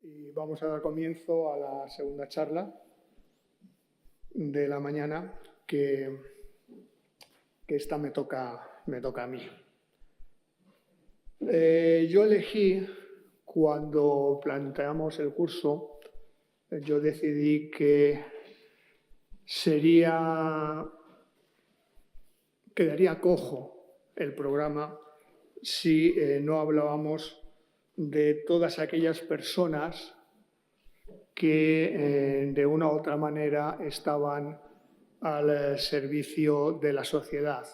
Y vamos a dar comienzo a la segunda charla de la mañana, que esta me toca a mí. Yo elegí, cuando planteamos el curso, yo decidí que quedaría cojo el programa si no hablábamos de todas aquellas personas que de una u otra manera estaban al servicio de la sociedad.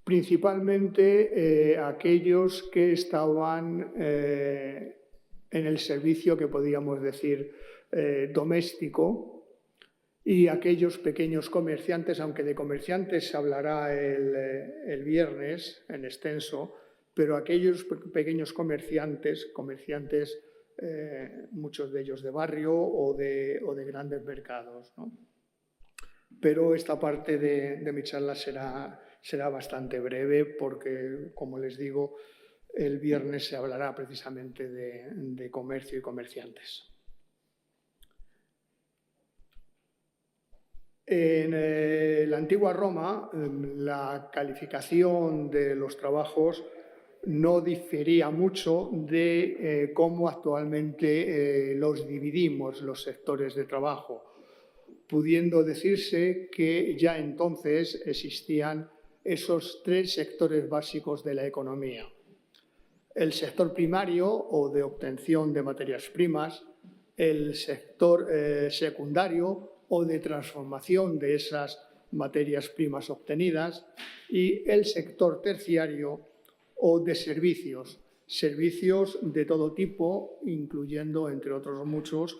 Principalmente aquellos que estaban en el servicio que podríamos decir doméstico, y aquellos pequeños comerciantes, aunque de comerciantes se hablará el viernes en extenso, pero aquellos pequeños comerciantes, muchos de ellos de barrio o de grandes mercados, ¿no? Pero esta parte de mi charla será bastante breve porque, como les digo, el viernes se hablará precisamente de comercio y comerciantes. En la antigua Roma, la calificación de los trabajos no difería mucho de cómo actualmente los dividimos, los sectores de trabajo, pudiendo decirse que ya entonces existían esos tres sectores básicos de la economía. El sector primario, o de obtención de materias primas, el sector secundario, o de transformación de esas materias primas obtenidas, y el sector terciario, o de servicios de todo tipo, incluyendo, entre otros muchos,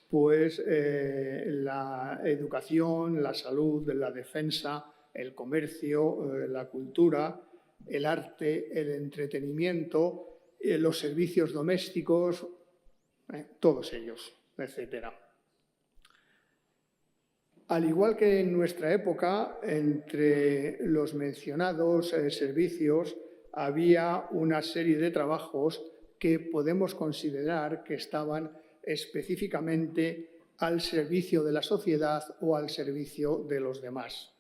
pues la educación, la salud, la defensa, el comercio, la cultura, el arte, el entretenimiento, los servicios domésticos, todos ellos, etcétera. Al igual que en nuestra época, entre los mencionados servicios había una serie de trabajos que podemos considerar que estaban específicamente al servicio de la sociedad o al servicio de los demás.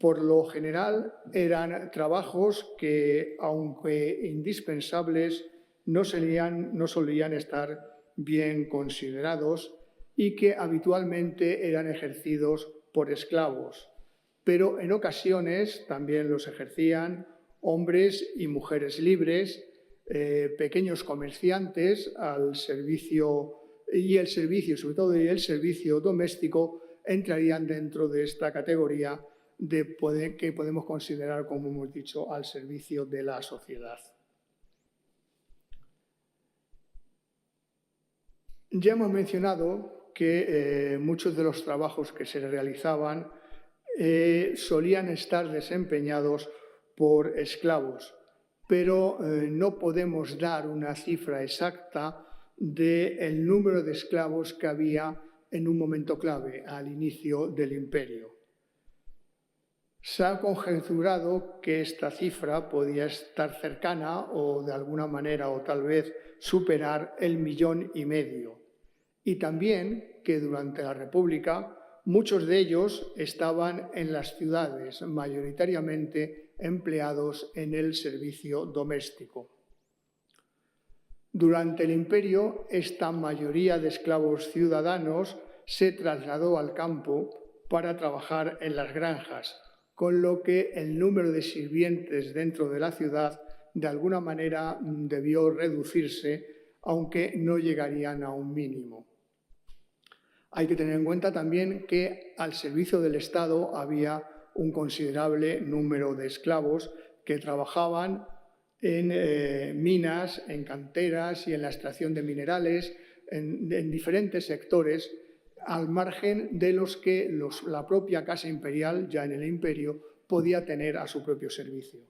Por lo general, eran trabajos que, aunque indispensables, no solían estar bien considerados y que habitualmente eran ejercidos por esclavos, pero en ocasiones también los ejercían hombres y mujeres libres, pequeños comerciantes al servicio, y el servicio, sobre todo el servicio doméstico, entrarían dentro de esta categoría que podemos considerar, como hemos dicho, al servicio de la sociedad. Ya hemos mencionado que muchos de los trabajos que se realizaban solían estar desempeñados por esclavos, pero no podemos dar una cifra exacta del número de esclavos que había en un momento clave, al inicio del imperio. Se ha conjeturado que esta cifra podía estar cercana o de alguna manera o tal vez superar el 1,5 millones. Y también que durante la República muchos de ellos estaban en las ciudades, mayoritariamente empleados en el servicio doméstico. Durante el imperio, esta mayoría de esclavos ciudadanos se trasladó al campo para trabajar en las granjas, con lo que el número de sirvientes dentro de la ciudad de alguna manera debió reducirse, aunque no llegarían a un mínimo. Hay que tener en cuenta también que al servicio del Estado había un considerable número de esclavos que trabajaban en minas, en canteras y en la extracción de minerales, en diferentes sectores, al margen de los que la propia Casa Imperial, ya en el Imperio, podía tener a su propio servicio.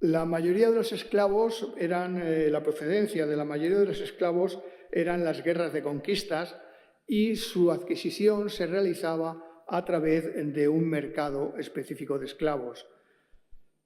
La mayoría de los esclavos la procedencia de la mayoría de los esclavos eran las guerras de conquistas, y su adquisición se realizaba a través de un mercado específico de esclavos.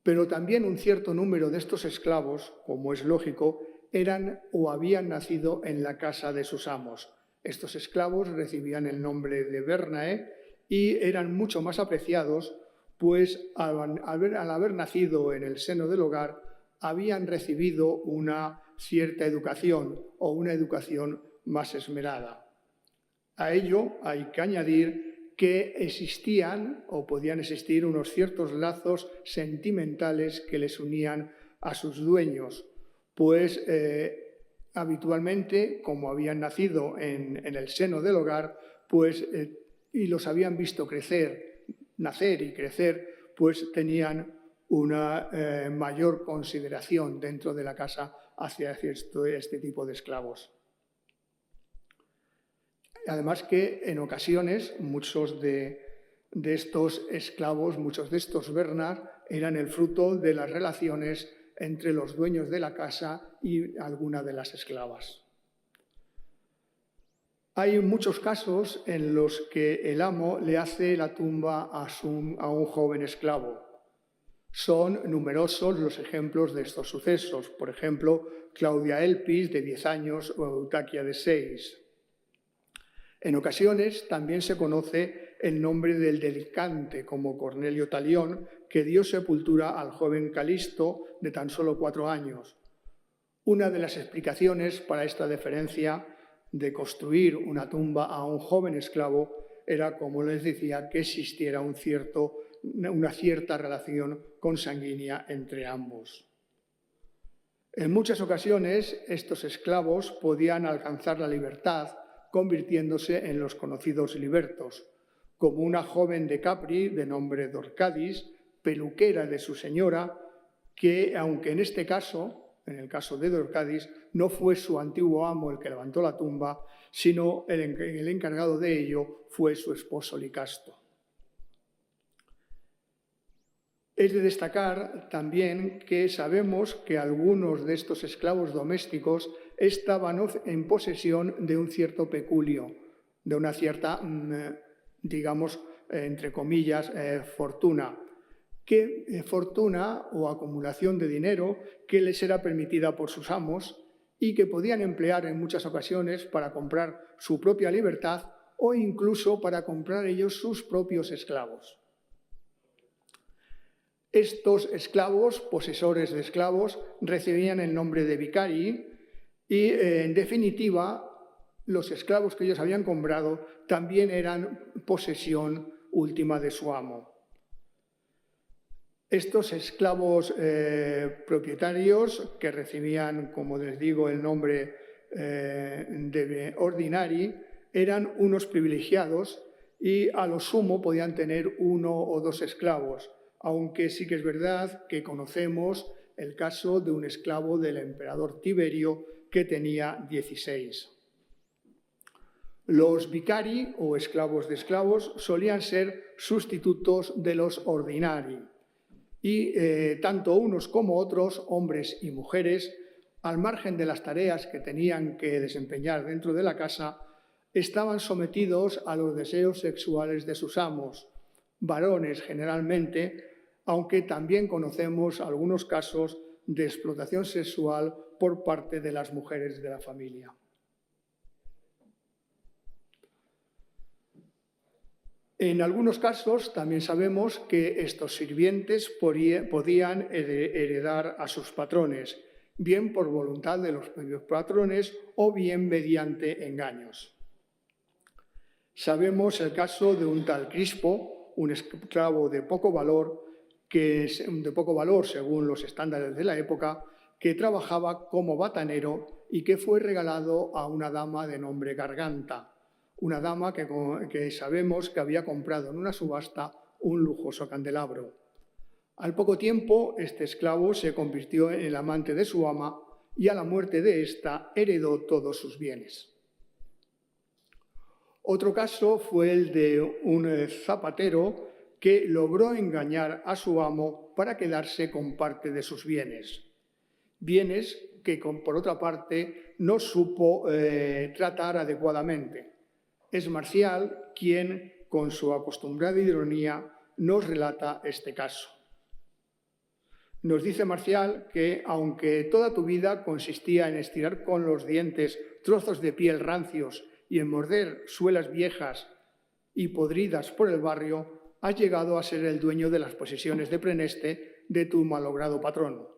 Pero también un cierto número de estos esclavos, como es lógico, eran o habían nacido en la casa de sus amos. Estos esclavos recibían el nombre de Bernae y eran mucho más apreciados, pues al haber nacido en el seno del hogar, habían recibido una cierta educación o una educación más esmerada. A ello hay que añadir que existían o podían existir unos ciertos lazos sentimentales que les unían a sus dueños, pues habitualmente, como habían nacido en el seno del hogar, pues, y los habían visto nacer y crecer, pues tenían una mayor consideración dentro de la casa hacia este tipo de esclavos. Además que en ocasiones muchos de estos esclavos, muchos de estos Bernard, eran el fruto de las relaciones entre los dueños de la casa y alguna de las esclavas. Hay muchos casos en los que el amo le hace la tumba a un joven esclavo. Son numerosos los ejemplos de estos sucesos. Por ejemplo, Claudia Elpis, de 10 años, o Eutaquia, de 6. En ocasiones también se conoce el nombre del dedicante, como Cornelio Talión, que dio sepultura al joven Calisto, de tan solo 4 años. Una de las explicaciones para esta deferencia de construir una tumba a un joven esclavo era, como les decía, que existiera una cierta relación consanguínea entre ambos. En muchas ocasiones, estos esclavos podían alcanzar la libertad convirtiéndose en los conocidos libertos, como una joven de Capri de nombre Dorcadis, peluquera de su señora, que, aunque en este caso, en el caso de Dorcadis, no fue su antiguo amo el que levantó la tumba, sino el encargado de ello fue su esposo Licasto. Es de destacar también que sabemos que algunos de estos esclavos domésticos estaban en posesión de un cierto peculio, de una cierta, digamos, entre comillas, fortuna, fortuna o acumulación de dinero que les era permitida por sus amos y que podían emplear en muchas ocasiones para comprar su propia libertad o incluso para comprar ellos sus propios esclavos. Estos esclavos, posesores de esclavos, recibían el nombre de vicari y, en definitiva, los esclavos que ellos habían comprado también eran posesión última de su amo. Estos esclavos propietarios, que recibían, como les digo, el nombre de ordinari, eran unos privilegiados y a lo sumo podían tener 1 o 2 esclavos, aunque sí que es verdad que conocemos el caso de un esclavo del emperador Tiberio que tenía 16. Los vicari, o esclavos de esclavos, solían ser sustitutos de los ordinari y tanto unos como otros, hombres y mujeres, al margen de las tareas que tenían que desempeñar dentro de la casa, estaban sometidos a los deseos sexuales de sus amos, varones generalmente, aunque también conocemos algunos casos de explotación sexual por parte de las mujeres de la familia. En algunos casos también sabemos que estos sirvientes podían heredar a sus patrones, bien por voluntad de los propios patrones o bien mediante engaños. Sabemos el caso de un tal Crispo, un esclavo de poco valor según los estándares de la época, que trabajaba como batanero y que fue regalado a una dama de nombre Garganta, una dama que sabemos que había comprado en una subasta un lujoso candelabro. Al poco tiempo, este esclavo se convirtió en el amante de su ama y a la muerte de ésta heredó todos sus bienes. Otro caso fue el de un zapatero que logró engañar a su amo para quedarse con parte de sus bienes. Bienes que, por otra parte, no supo tratar adecuadamente. Es Marcial quien con su acostumbrada ironía, nos relata este caso. Nos dice Marcial que, aunque toda tu vida consistía en estirar con los dientes trozos de piel rancios y en morder suelas viejas y podridas por el barrio, has llegado a ser el dueño de las posesiones de Preneste de tu malogrado patrón.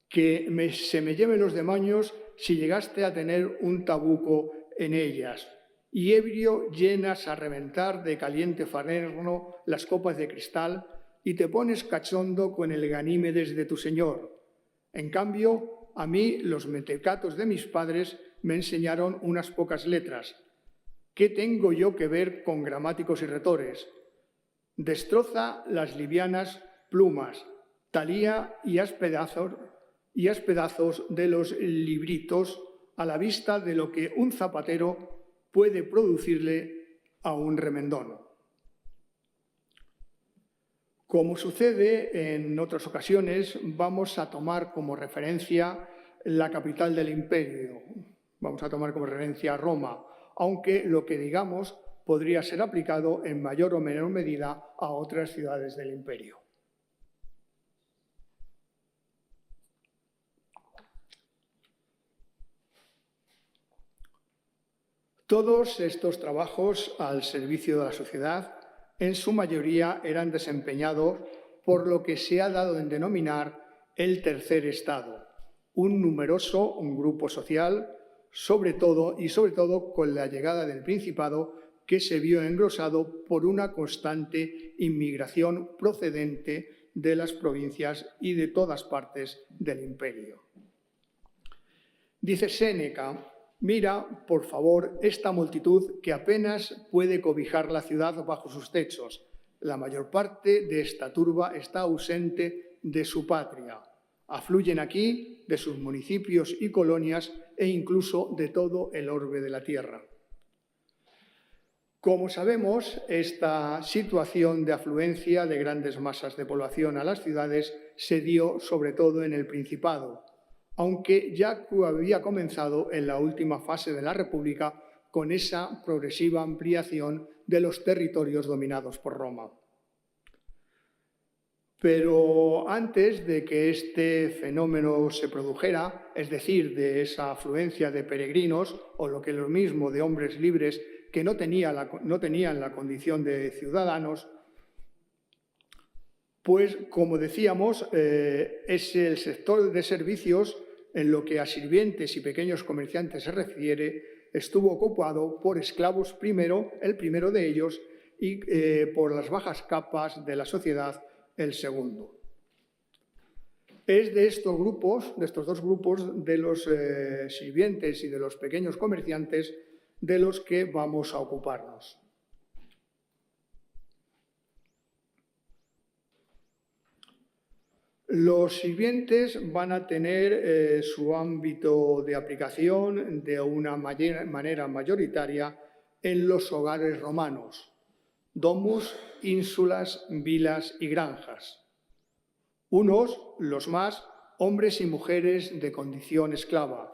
Que se me lleven los demonios si llegaste a tener un tabuco en ellas, y ebrio llenas a reventar de caliente fanerno las copas de cristal y te pones cachondo con el Ganímedes de tu señor. En cambio, a mí los mentecatos de mis padres me enseñaron unas pocas letras. ¿Qué tengo yo que ver con gramáticos y retores? Destroza las livianas plumas, talía y haz pedazos de los libritos a la vista de lo que un zapatero puede producirle a un remendón. Como sucede en otras ocasiones, vamos a tomar como referencia la capital del imperio. Vamos a tomar como referencia Roma, aunque lo que digamos podría ser aplicado en mayor o menor medida a otras ciudades del imperio. Todos estos trabajos al servicio de la sociedad, en su mayoría, eran desempeñados por lo que se ha dado en denominar el tercer estado, un numeroso grupo social, sobre todo con la llegada del Principado, que se vio engrosado por una constante inmigración procedente de las provincias y de todas partes del imperio. Dice Séneca: mira, por favor, esta multitud que apenas puede cobijar la ciudad bajo sus techos. La mayor parte de esta turba está ausente de su patria. Afluyen aquí de sus municipios y colonias e incluso de todo el orbe de la tierra. Como sabemos, esta situación de afluencia de grandes masas de población a las ciudades se dio sobre todo en el Principado, aunque ya había comenzado en la última fase de la República con esa progresiva ampliación de los territorios dominados por Roma. Pero antes de que este fenómeno se produjera, es decir, de esa afluencia de peregrinos, o lo que es lo mismo de hombres libres que no tenían la condición de ciudadanos, pues, como decíamos, es el sector de servicios, en lo que a sirvientes y pequeños comerciantes se refiere, estuvo ocupado por esclavos primero, el primero de ellos, y por las bajas capas de la sociedad, el segundo. Es de estos dos grupos, de los sirvientes y de los pequeños comerciantes, de los que vamos a ocuparnos. Los sirvientes van a tener su ámbito de aplicación de una manera mayoritaria en los hogares romanos: domus, ínsulas, vilas y granjas. Unos, los más, hombres y mujeres de condición esclava;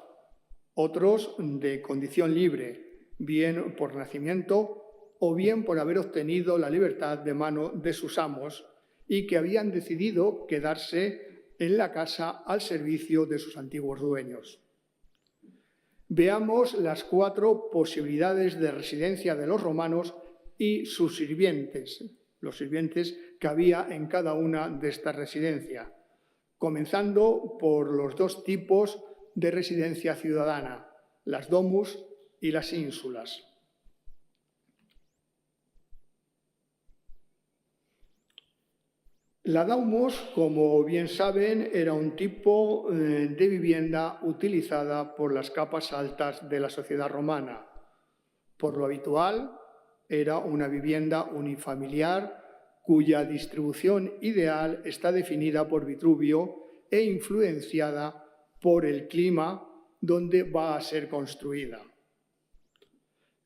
otros de condición libre, bien por nacimiento o bien por haber obtenido la libertad de mano de sus amos, y que habían decidido quedarse en la casa al servicio de sus antiguos dueños. Veamos las 4 posibilidades de residencia de los romanos y sus sirvientes, los sirvientes que había en cada una de estas residencias, comenzando por los 2 tipos de residencia ciudadana, las domus y las ínsulas. La domus, como bien saben, era un tipo de vivienda utilizada por las capas altas de la sociedad romana. Por lo habitual, era una vivienda unifamiliar cuya distribución ideal está definida por Vitruvio e influenciada por el clima donde va a ser construida.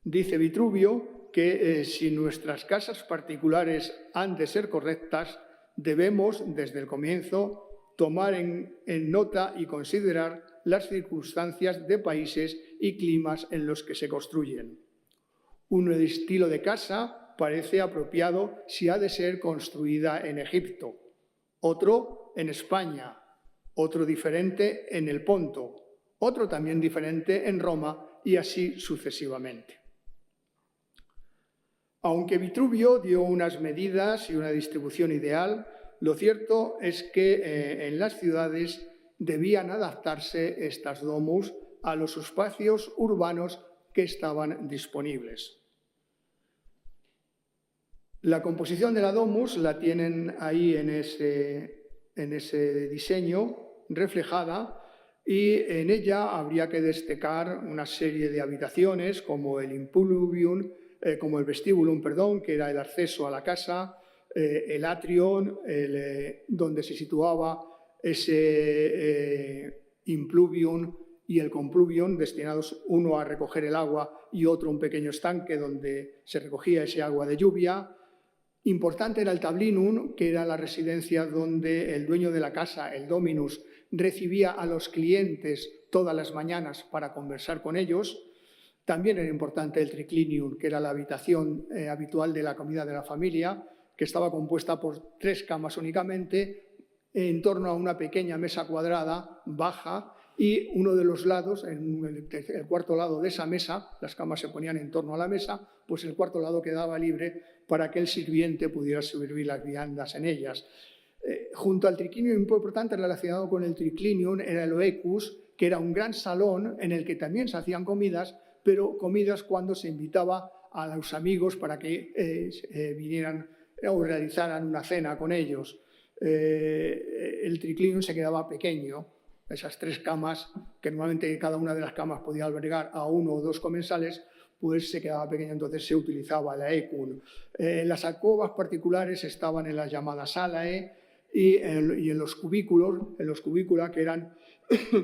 Dice Vitruvio que si nuestras casas particulares han de ser correctas, debemos, desde el comienzo, tomar en nota y considerar las circunstancias de países y climas en los que se construyen. Un estilo de casa parece apropiado si ha de ser construida en Egipto, otro en España, otro diferente en el Ponto, otro también diferente en Roma y así sucesivamente. Aunque Vitruvio dio unas medidas y una distribución ideal, lo cierto es que en las ciudades debían adaptarse estas domus a los espacios urbanos que estaban disponibles. La composición de la domus la tienen ahí en ese diseño reflejada y en ella habría que destacar una serie de habitaciones como el impluvium, como el vestíbulum, perdón, que era el acceso a la casa, el atrium, donde se situaba ese impluvium y el compluvium, destinados uno a recoger el agua y otro un pequeño estanque donde se recogía ese agua de lluvia. Importante era el tablinum, que era la residencia donde el dueño de la casa, el dominus, recibía a los clientes todas las mañanas para conversar con ellos. También era importante el triclinium, que era la habitación habitual de la comida de la familia, que estaba compuesta por 3 camas únicamente, en torno a una pequeña mesa cuadrada, baja, y uno de los lados, en el cuarto lado de esa mesa, las camas se ponían en torno a la mesa, pues el cuarto lado quedaba libre para que el sirviente pudiera servir las viandas en ellas. Junto al triclinium, importante relacionado con el triclinium, era el oecus, que era un gran salón en el que también se hacían comidas, pero comidas cuando se invitaba a los amigos para que vinieran o realizaran una cena con ellos. El triclinium se quedaba pequeño. Esas 3 camas, que normalmente cada una de las camas podía albergar a 1 o 2 comensales, pues se quedaba pequeña, entonces se utilizaba la ecum. Las alcobas particulares estaban en las llamadas salae y en los cubículos, que eran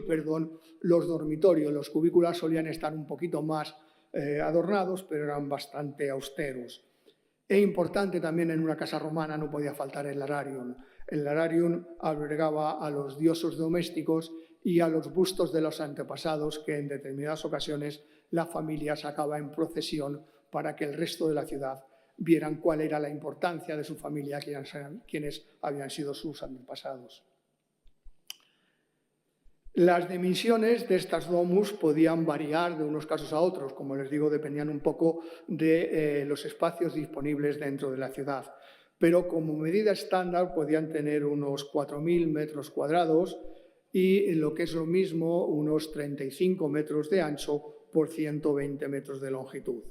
perdón, los dormitorios. Los cubículos solían estar un poquito más adornados, pero eran bastante austeros. E importante también en una casa romana no podía faltar el lararium. El lararium albergaba a los dioses domésticos y a los bustos de los antepasados que en determinadas ocasiones la familia sacaba en procesión para que el resto de la ciudad vieran cuál era la importancia de su familia, quienes habían sido sus antepasados. Las dimensiones de estas domus podían variar de unos casos a otros, como les digo, dependían un poco de los espacios disponibles dentro de la ciudad. Pero como medida estándar podían tener unos 4.000 metros cuadrados y, lo que es lo mismo, unos 35 metros de ancho por 120 metros de longitud.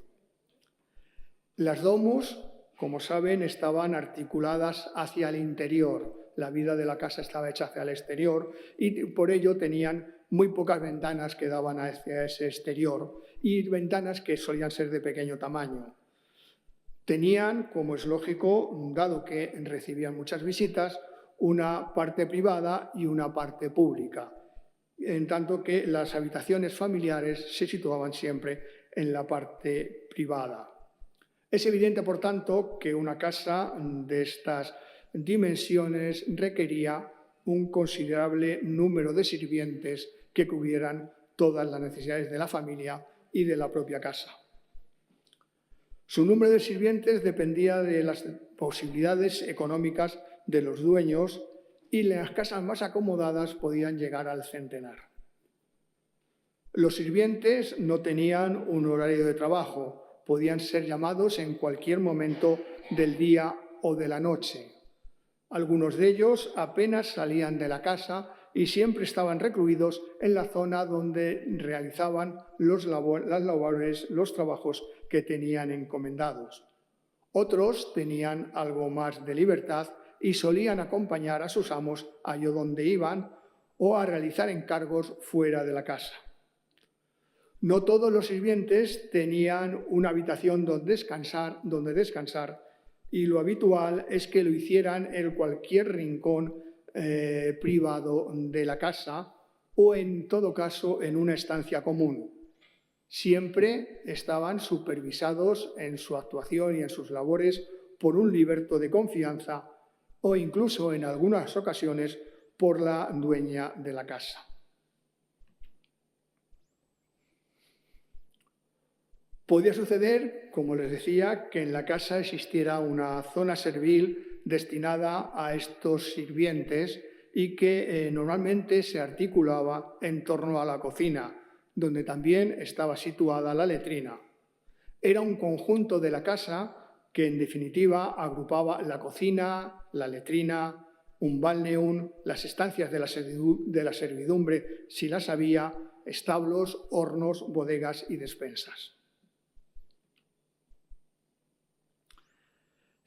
Las domus, como saben, estaban articuladas hacia el interior. La vida de la casa estaba hecha hacia el exterior y por ello tenían muy pocas ventanas que daban hacia ese exterior y ventanas que solían ser de pequeño tamaño. Tenían, como es lógico, dado que recibían muchas visitas, una parte privada y una parte pública, en tanto que las habitaciones familiares se situaban siempre en la parte privada. Es evidente, por tanto, que una casa de estas dimensiones requería un considerable número de sirvientes que cubrieran todas las necesidades de la familia y de la propia casa. Su número de sirvientes dependía de las posibilidades económicas de los dueños y las casas más acomodadas podían llegar al centenar. Los sirvientes no tenían un horario de trabajo, podían ser llamados en cualquier momento del día o de la noche. Algunos de ellos apenas salían de la casa y siempre estaban recluidos en la zona donde realizaban las labores, los trabajos que tenían encomendados. Otros tenían algo más de libertad y solían acompañar a sus amos allá donde iban o a realizar encargos fuera de la casa. No todos los sirvientes tenían una habitación donde descansar y lo habitual es que lo hicieran en cualquier rincón privado de la casa o, en todo caso, en una estancia común. Siempre estaban supervisados en su actuación y en sus labores por un liberto de confianza o incluso, en algunas ocasiones, por la dueña de la casa. Podía suceder, como les decía, que en la casa existiera una zona servil destinada a estos sirvientes y que normalmente se articulaba en torno a la cocina, donde también estaba situada la letrina. Era un conjunto de la casa que, en definitiva, agrupaba la cocina, la letrina, un balneum, las estancias de la servidumbre, si las había, establos, hornos, bodegas y despensas.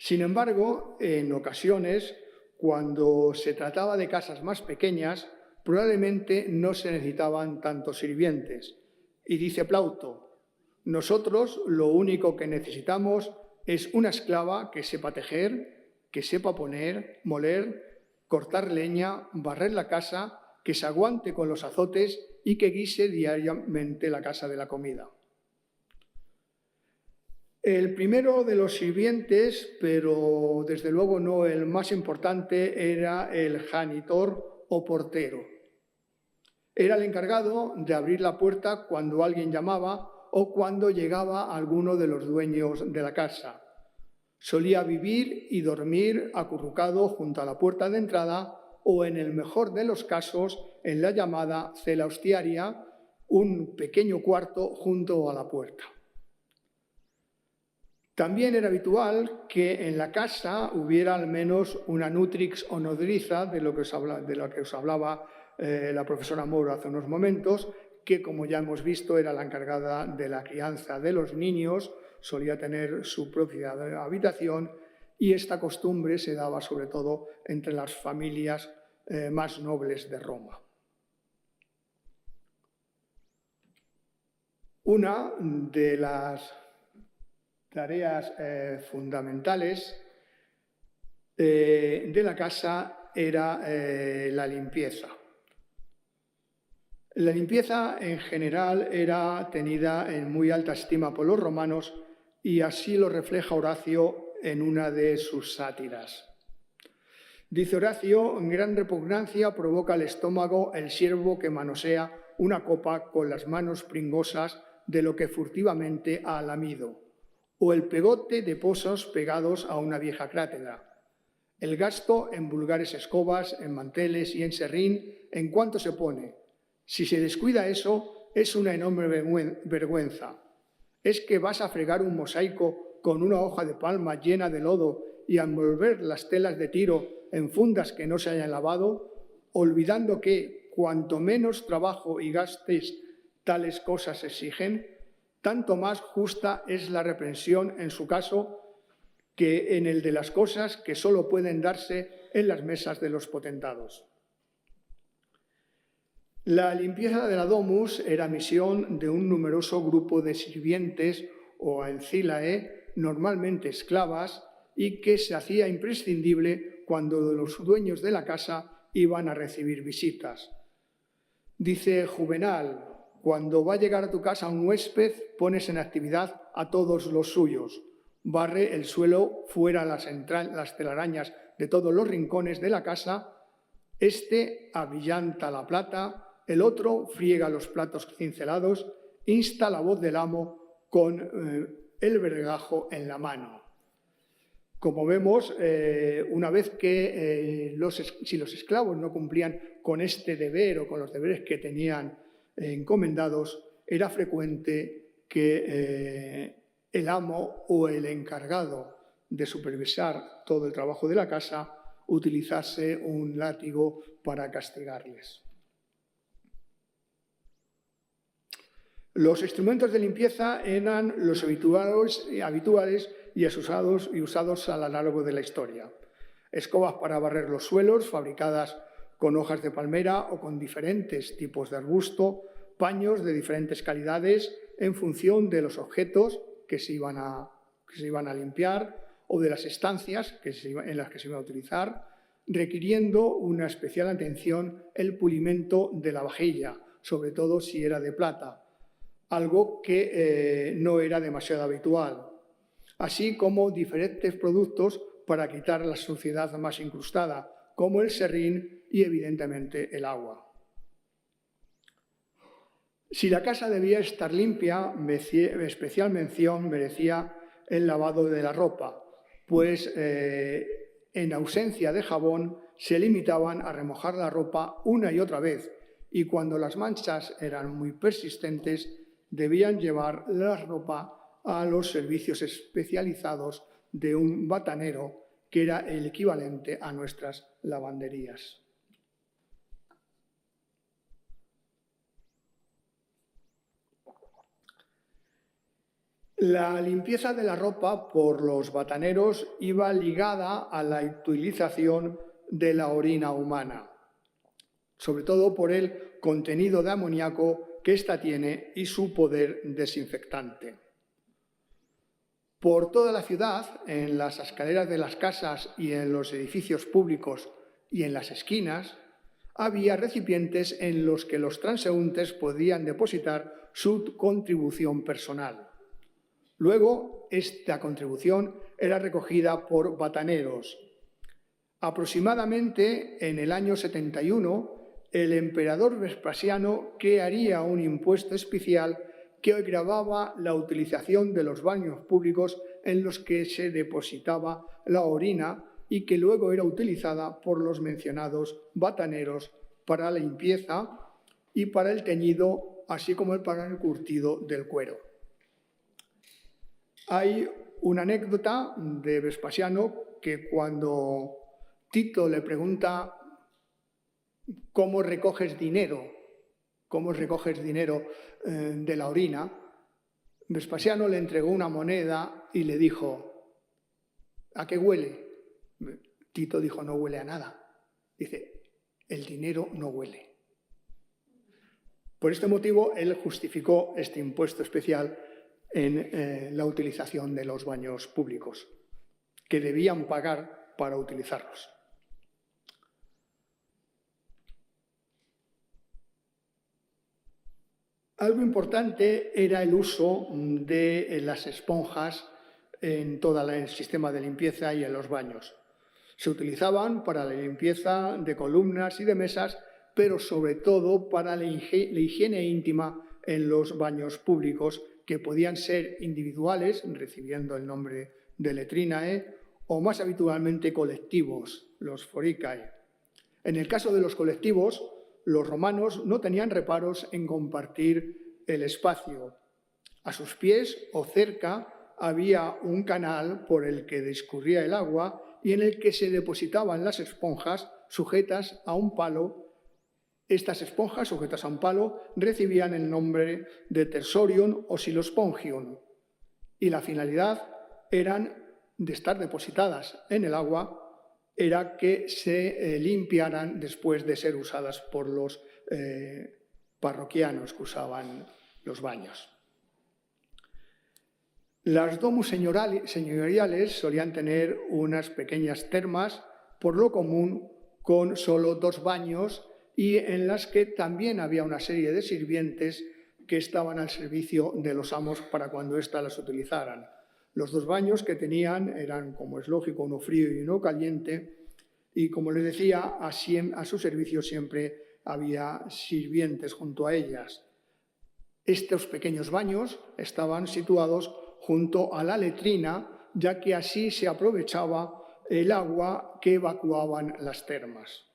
Sin embargo, en ocasiones, cuando se trataba de casas más pequeñas, probablemente no se necesitaban tantos sirvientes. Y dice Plauto: nosotros lo único que necesitamos es una esclava que sepa tejer, que sepa poner, moler, cortar leña, barrer la casa, que se aguante con los azotes y que guise diariamente la casa de la comida. El primero de los sirvientes, pero desde luego no el más importante, era el janitor o portero. Era el encargado de abrir la puerta cuando alguien llamaba o cuando llegaba alguno de los dueños de la casa. Solía vivir y dormir acurrucado junto a la puerta de entrada o, en el mejor de los casos, en la llamada cela hostiaria, un pequeño cuarto junto a la puerta. También era habitual que en la casa hubiera al menos una nutrix o nodriza, de lo que os hablaba la profesora Moro hace unos momentos, que, como ya hemos visto, era la encargada de la crianza de los niños, solía tener su propia habitación, y esta costumbre se daba sobre todo entre las familias más nobles de Roma. Una de las tareas fundamentales de la casa era la limpieza. La limpieza en general era tenida en muy alta estima por los romanos y así lo refleja Horacio en una de sus sátiras. Dice Horacio: en gran repugnancia provoca al estómago el siervo que manosea una copa con las manos pringosas de lo que furtivamente ha lamido, o el pegote de pozos pegados a una vieja cátedra, el gasto en vulgares escobas, en manteles y en serrín, en cuanto se pone. Si se descuida eso, es una enorme vergüenza. Es que vas a fregar un mosaico con una hoja de palma llena de lodo y a envolver las telas de tiro en fundas que no se hayan lavado, olvidando que cuanto menos trabajo y gastes tales cosas exigen, tanto más justa es la reprensión en su caso que en el de las cosas que solo pueden darse en las mesas de los potentados. La limpieza de la domus era misión de un numeroso grupo de sirvientes o ancillae, normalmente esclavas, y que se hacía imprescindible cuando los dueños de la casa iban a recibir visitas. Dice Juvenal: cuando va a llegar a tu casa un huésped, pones en actividad a todos los suyos. Barre el suelo fuera las telarañas de todos los rincones de la casa. Este abrillanta la plata, el otro friega los platos cincelados, insta la voz del amo con el vergajo en la mano. Como vemos, una vez que si los esclavos no cumplían con este deber o con los deberes que tenían encomendados, era frecuente que el amo o el encargado de supervisar todo el trabajo de la casa utilizase un látigo para castigarles. Los instrumentos de limpieza eran los habituales y usados a lo largo de la historia. Escobas para barrer los suelos, fabricadas con hojas de palmera o con diferentes tipos de arbusto, paños de diferentes calidades en función de los objetos que se iban a limpiar o de las estancias en las que se iba a utilizar, requiriendo una especial atención el pulimento de la vajilla, sobre todo si era de plata, algo que no era demasiado habitual, así como diferentes productos para quitar la suciedad más incrustada, como el serrín y, evidentemente, el agua. Si la casa debía estar limpia, especial mención merecía el lavado de la ropa, pues en ausencia de jabón se limitaban a remojar la ropa una y otra vez, y cuando las manchas eran muy persistentes, debían llevar la ropa a los servicios especializados de un batanero, que era el equivalente a nuestras lavanderías. La limpieza de la ropa por los bataneros iba ligada a la utilización de la orina humana, sobre todo por el contenido de amoníaco que ésta tiene y su poder desinfectante. Por toda la ciudad, en las escaleras de las casas y en los edificios públicos y en las esquinas, había recipientes en los que los transeúntes podían depositar su contribución personal. Luego, esta contribución era recogida por bataneros. Aproximadamente en el año 71, el emperador Vespasiano crearía un impuesto especial que gravaba la utilización de los baños públicos en los que se depositaba la orina y que luego era utilizada por los mencionados bataneros para la limpieza y para el teñido, así como para el curtido del cuero. Hay una anécdota de Vespasiano que cuando Tito le pregunta ¿cómo recoges dinero de la orina? Vespasiano le entregó una moneda y le dijo, ¿a qué huele? Tito dijo, no huele a nada. Dice, el dinero no huele. Por este motivo, él justificó este impuesto especial en la utilización de los baños públicos, que debían pagar para utilizarlos. Algo importante era el uso de las esponjas en todo el sistema de limpieza y en los baños. Se utilizaban para la limpieza de columnas y de mesas, pero sobre todo para la higiene íntima en los baños públicos, que podían ser individuales, recibiendo el nombre de letrinae, o más habitualmente colectivos, los foricae. En el caso de los colectivos, los romanos no tenían reparos en compartir el espacio. A sus pies o cerca había un canal por el que discurría el agua y en el que se depositaban las esponjas sujetas a un palo. Estas esponjas, sujetas a un palo, recibían el nombre de tersorium o silospongium, y la finalidad de estar depositadas en el agua era que se limpiaran después de ser usadas por los parroquianos que usaban los baños. Las domus señoriales solían tener unas pequeñas termas, por lo común con solo 2 baños, y en las que también había una serie de sirvientes que estaban al servicio de los amos para cuando éstas las utilizaran. Los 2 baños que tenían eran, como es lógico, uno frío y uno caliente, y como les decía, a su servicio siempre había sirvientes junto a ellas. Estos pequeños baños estaban situados junto a la letrina, ya que así se aprovechaba el agua que evacuaban las termas.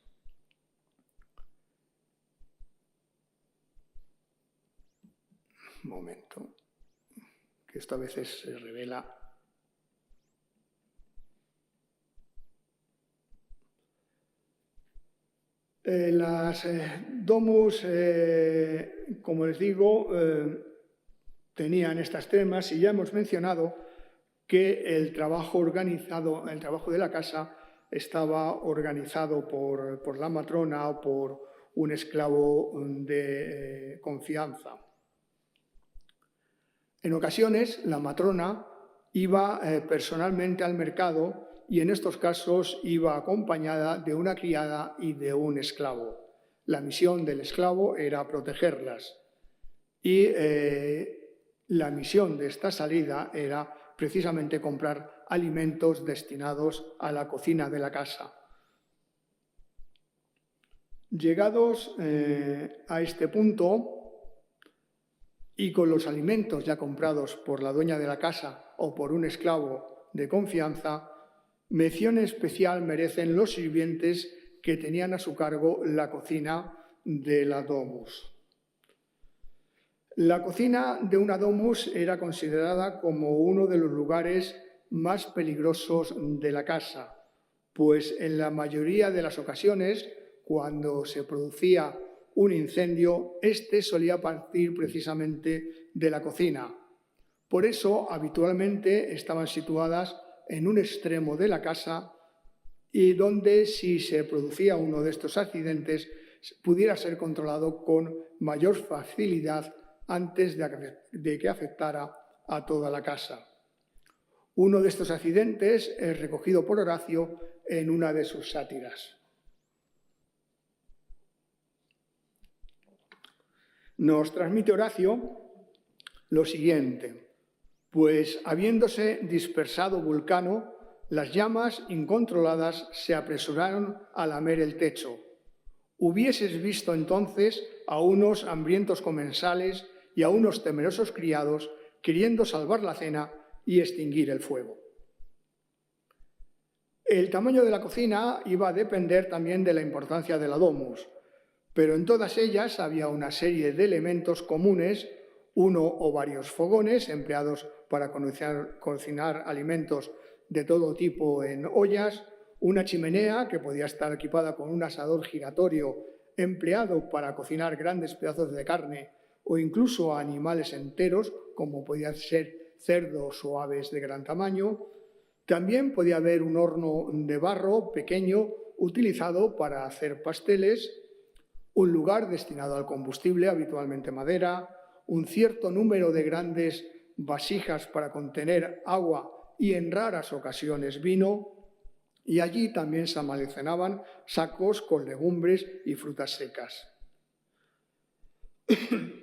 Un momento, que esto a veces se revela. Las domus, como les digo, tenían estas termas, y ya hemos mencionado que el trabajo de la casa estaba organizado por la matrona o por un esclavo de confianza. En ocasiones, la matrona iba personalmente al mercado y en estos casos iba acompañada de una criada y de un esclavo. La misión del esclavo era protegerlas y la misión de esta salida era precisamente comprar alimentos destinados a la cocina de la casa. Llegados a este punto, y con los alimentos ya comprados por la dueña de la casa o por un esclavo de confianza, mención especial merecen los sirvientes que tenían a su cargo la cocina de la domus. La cocina de una domus era considerada como uno de los lugares más peligrosos de la casa, pues en la mayoría de las ocasiones, cuando se producía un incendio, este solía partir precisamente de la cocina. Por eso, habitualmente estaban situadas en un extremo de la casa y donde, si se producía uno de estos accidentes, pudiera ser controlado con mayor facilidad antes de que afectara a toda la casa. Uno de estos accidentes es recogido por Horacio en una de sus sátiras. Nos transmite Horacio lo siguiente: pues habiéndose dispersado Vulcano, las llamas incontroladas se apresuraron a lamer el techo. Hubieses visto entonces a unos hambrientos comensales y a unos temerosos criados queriendo salvar la cena y extinguir el fuego. El tamaño de la cocina iba a depender también de la importancia de la domus, pero en todas ellas había una serie de elementos comunes, uno o varios fogones empleados para cocinar alimentos de todo tipo en ollas, una chimenea que podía estar equipada con un asador giratorio empleado para cocinar grandes pedazos de carne o incluso animales enteros, como podían ser cerdos o aves de gran tamaño. También podía haber un horno de barro pequeño utilizado para hacer pasteles, un lugar destinado al combustible, habitualmente madera, un cierto número de grandes vasijas para contener agua y en raras ocasiones vino, y allí también se almacenaban sacos con legumbres y frutas secas.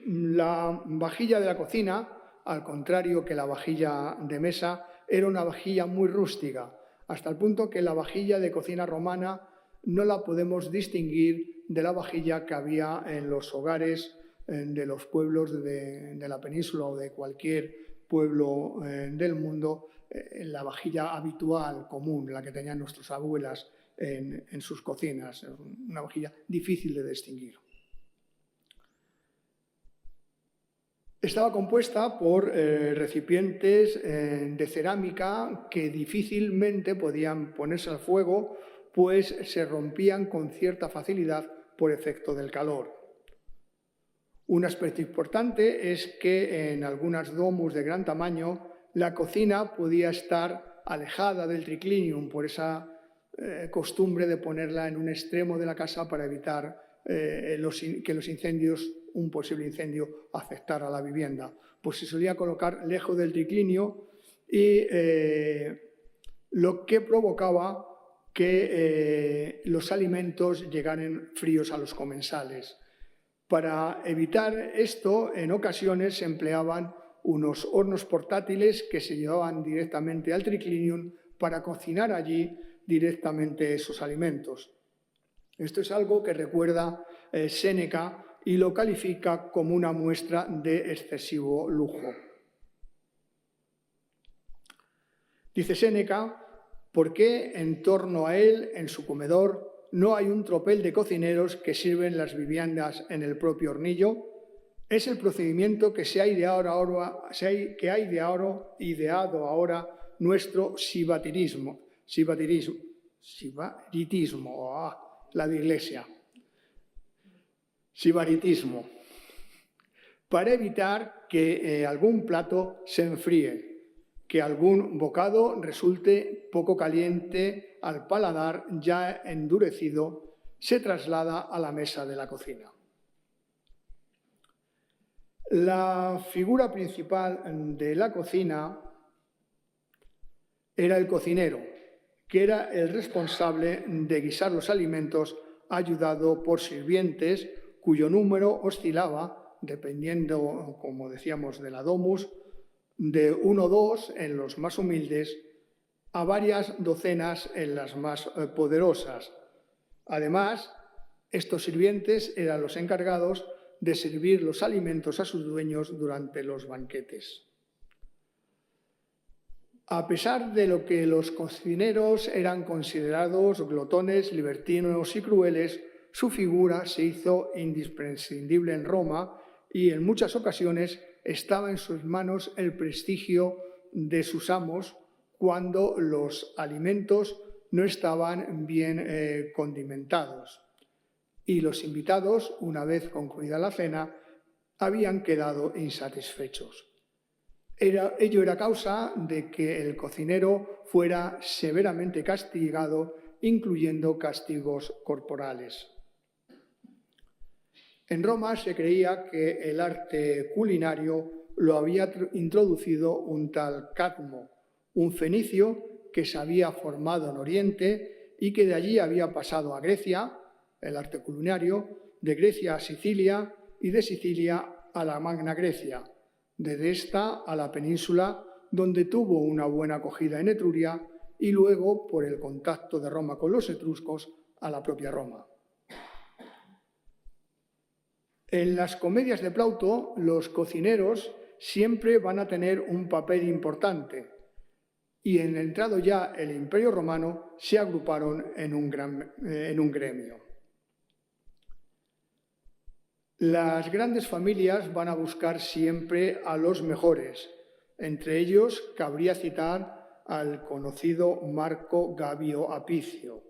La vajilla de la cocina, al contrario que la vajilla de mesa, era una vajilla muy rústica, hasta el punto que la vajilla de cocina romana no la podemos distinguir de la vajilla que había en los hogares de los pueblos de la península o de cualquier pueblo del mundo, la vajilla habitual, común, la que tenían nuestras abuelas en sus cocinas, una vajilla difícil de distinguir. Estaba compuesta por recipientes de cerámica que difícilmente podían ponerse al fuego, pues se rompían con cierta facilidad por efecto del calor. Un aspecto importante es que en algunas domus de gran tamaño la cocina podía estar alejada del triclinium por esa costumbre de ponerla en un extremo de la casa para evitar que los incendios, un posible incendio, afectara a la vivienda. Pues se solía colocar lejos del triclinio y lo que provocaba que los alimentos llegaran fríos a los comensales. Para evitar esto, en ocasiones se empleaban unos hornos portátiles que se llevaban directamente al triclinium para cocinar allí directamente esos alimentos. Esto es algo que recuerda Séneca y lo califica como una muestra de excesivo lujo. Dice Séneca: ¿por qué en torno a él, en su comedor, no hay un tropel de cocineros que sirven las viandas en el propio hornillo? Es el procedimiento que ha ideado ahora nuestro sibaritismo, la de Iglesia, sibaritismo, para evitar que algún plato se enfríe, que algún bocado resulte poco caliente al paladar ya endurecido, se traslada a la mesa de la cocina. La figura principal de la cocina era el cocinero, que era el responsable de guisar los alimentos, ayudado por sirvientes cuyo número oscilaba, dependiendo, como decíamos, de la domus, de 1 o 2 en los más humildes a varias docenas en las más poderosas. Además, estos sirvientes eran los encargados de servir los alimentos a sus dueños durante los banquetes. A pesar de lo que los cocineros eran considerados glotones, libertinos y crueles, su figura se hizo imprescindible en Roma y en muchas ocasiones estaba en sus manos el prestigio de sus amos cuando los alimentos no estaban bien condimentados. Y los invitados, una vez concluida la cena, habían quedado insatisfechos. Ello era causa de que el cocinero fuera severamente castigado, incluyendo castigos corporales. En Roma se creía que el arte culinario lo había introducido un tal Cadmo, un fenicio que se había formado en Oriente y que de allí había pasado a Grecia, el arte culinario, de Grecia a Sicilia y de Sicilia a la Magna Grecia, desde esta a la península, donde tuvo una buena acogida en Etruria, y luego, por el contacto de Roma con los etruscos, a la propia Roma. En las comedias de Plauto, los cocineros siempre van a tener un papel importante, y en entrado ya el Imperio Romano se agruparon en un gremio. Las grandes familias van a buscar siempre a los mejores. Entre ellos cabría citar al conocido Marco Gabio Apicio,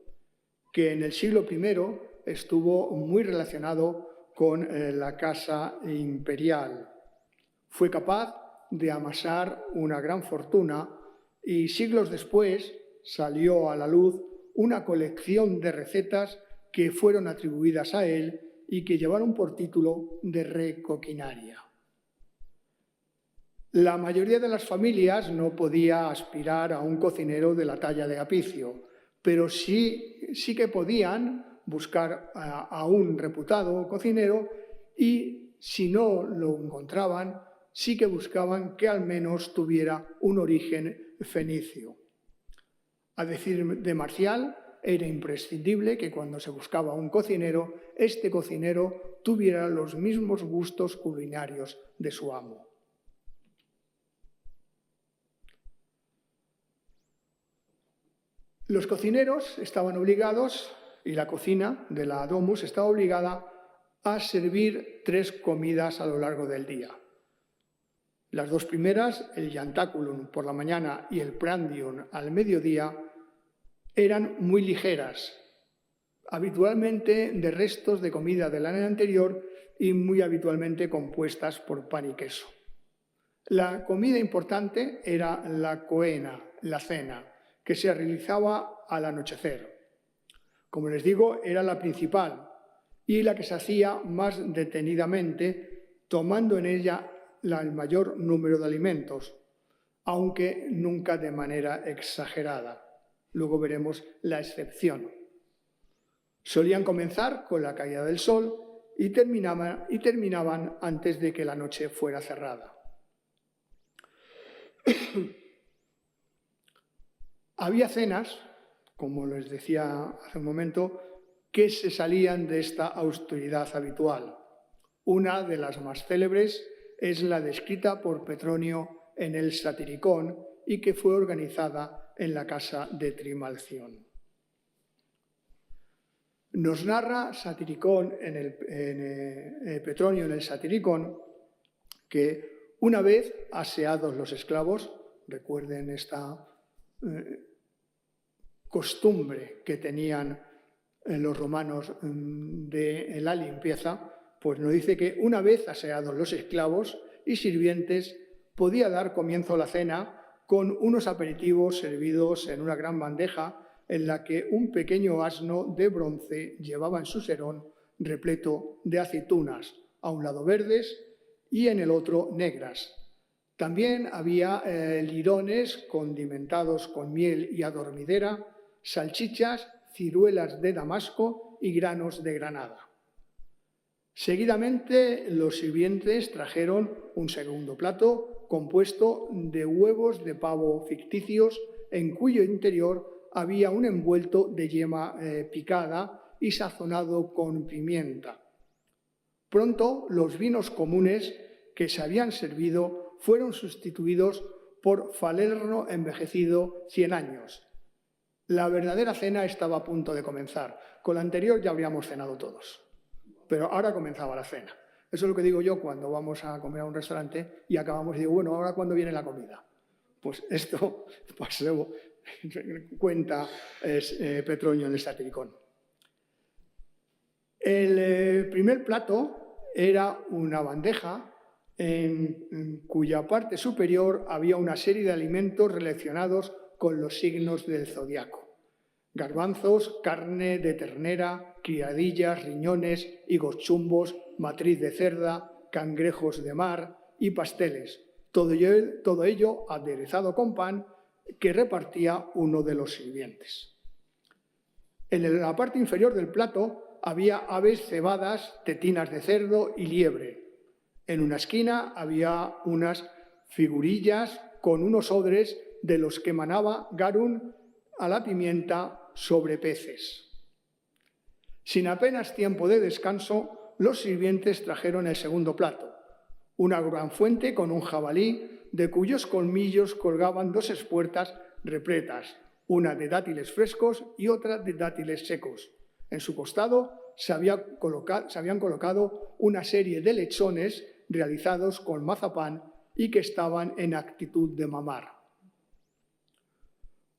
que en el siglo I estuvo muy relacionado con la casa imperial. Fue capaz de amasar una gran fortuna y siglos después salió a la luz una colección de recetas que fueron atribuidas a él y que llevaron por título de Re Coquinaria. La mayoría de las familias no podía aspirar a un cocinero de la talla de Apicio, pero sí que podían buscar a un reputado cocinero y, si no lo encontraban, sí que buscaban que al menos tuviera un origen fenicio. A decir de Marcial, era imprescindible que cuando se buscaba un cocinero, este cocinero tuviera los mismos gustos culinarios de su amo. Los cocineros estaban obligados, y la cocina de la Domus estaba obligada a servir 3 comidas a lo largo del día. Las 2 primeras, el Iantaculum por la mañana y el Prandium al mediodía, eran muy ligeras, habitualmente de restos de comida del año anterior y muy habitualmente compuestas por pan y queso. La comida importante era la coena, la cena, que se realizaba al anochecer. Como les digo, era la principal y la que se hacía más detenidamente, tomando en ella el mayor número de alimentos, aunque nunca de manera exagerada. Luego veremos la excepción. Solían comenzar con la caída del sol y terminaban antes de que la noche fuera cerrada. Había cenas, como les decía hace un momento, que se salían de esta austeridad habitual. Una de las más célebres es la descrita por Petronio en el Satiricón y que fue organizada en la casa de Trimalción. Nos narra Satiricón Petronio en el Satiricón que una vez aseados los esclavos, recuerden esta costumbre que tenían los romanos de la limpieza, pues nos dice que una vez aseados los esclavos y sirvientes podía dar comienzo a la cena con unos aperitivos servidos en una gran bandeja en la que un pequeño asno de bronce llevaba en su serón repleto de aceitunas, a un lado verdes y en el otro negras. También había lirones condimentados con miel y adormidera, salchichas, ciruelas de Damasco y granos de Granada. Seguidamente, los sirvientes trajeron un segundo plato compuesto de huevos de pavo ficticios en cuyo interior había un envuelto de yema picada y sazonado con pimienta. Pronto los vinos comunes que se habían servido fueron sustituidos por falerno envejecido 100 años. La verdadera cena estaba a punto de comenzar. Con la anterior ya habríamos cenado todos, pero ahora comenzaba la cena. Eso es lo que digo yo cuando vamos a comer a un restaurante y acabamos y digo, bueno, ¿ahora cuándo viene la comida? Pues esto cuenta Petronio en el Satiricón. El primer plato era una bandeja en cuya parte superior había una serie de alimentos relacionados con los signos del zodiaco. Garbanzos, carne de ternera, criadillas, riñones, higos chumbos, matriz de cerda, cangrejos de mar y pasteles. Todo ello aderezado con pan que repartía uno de los sirvientes. En la parte inferior del plato había aves cebadas, tetinas de cerdo y liebre. En una esquina había unas figurillas con unos odres de los que emanaba garum a la pimienta sobre peces. Sin apenas tiempo de descanso, los sirvientes trajeron el segundo plato, una gran fuente con un jabalí de cuyos colmillos colgaban dos espuertas repletas, una de dátiles frescos y otra de dátiles secos. En su costado se habían colocado una serie de lechones realizados con mazapán y que estaban en actitud de mamar.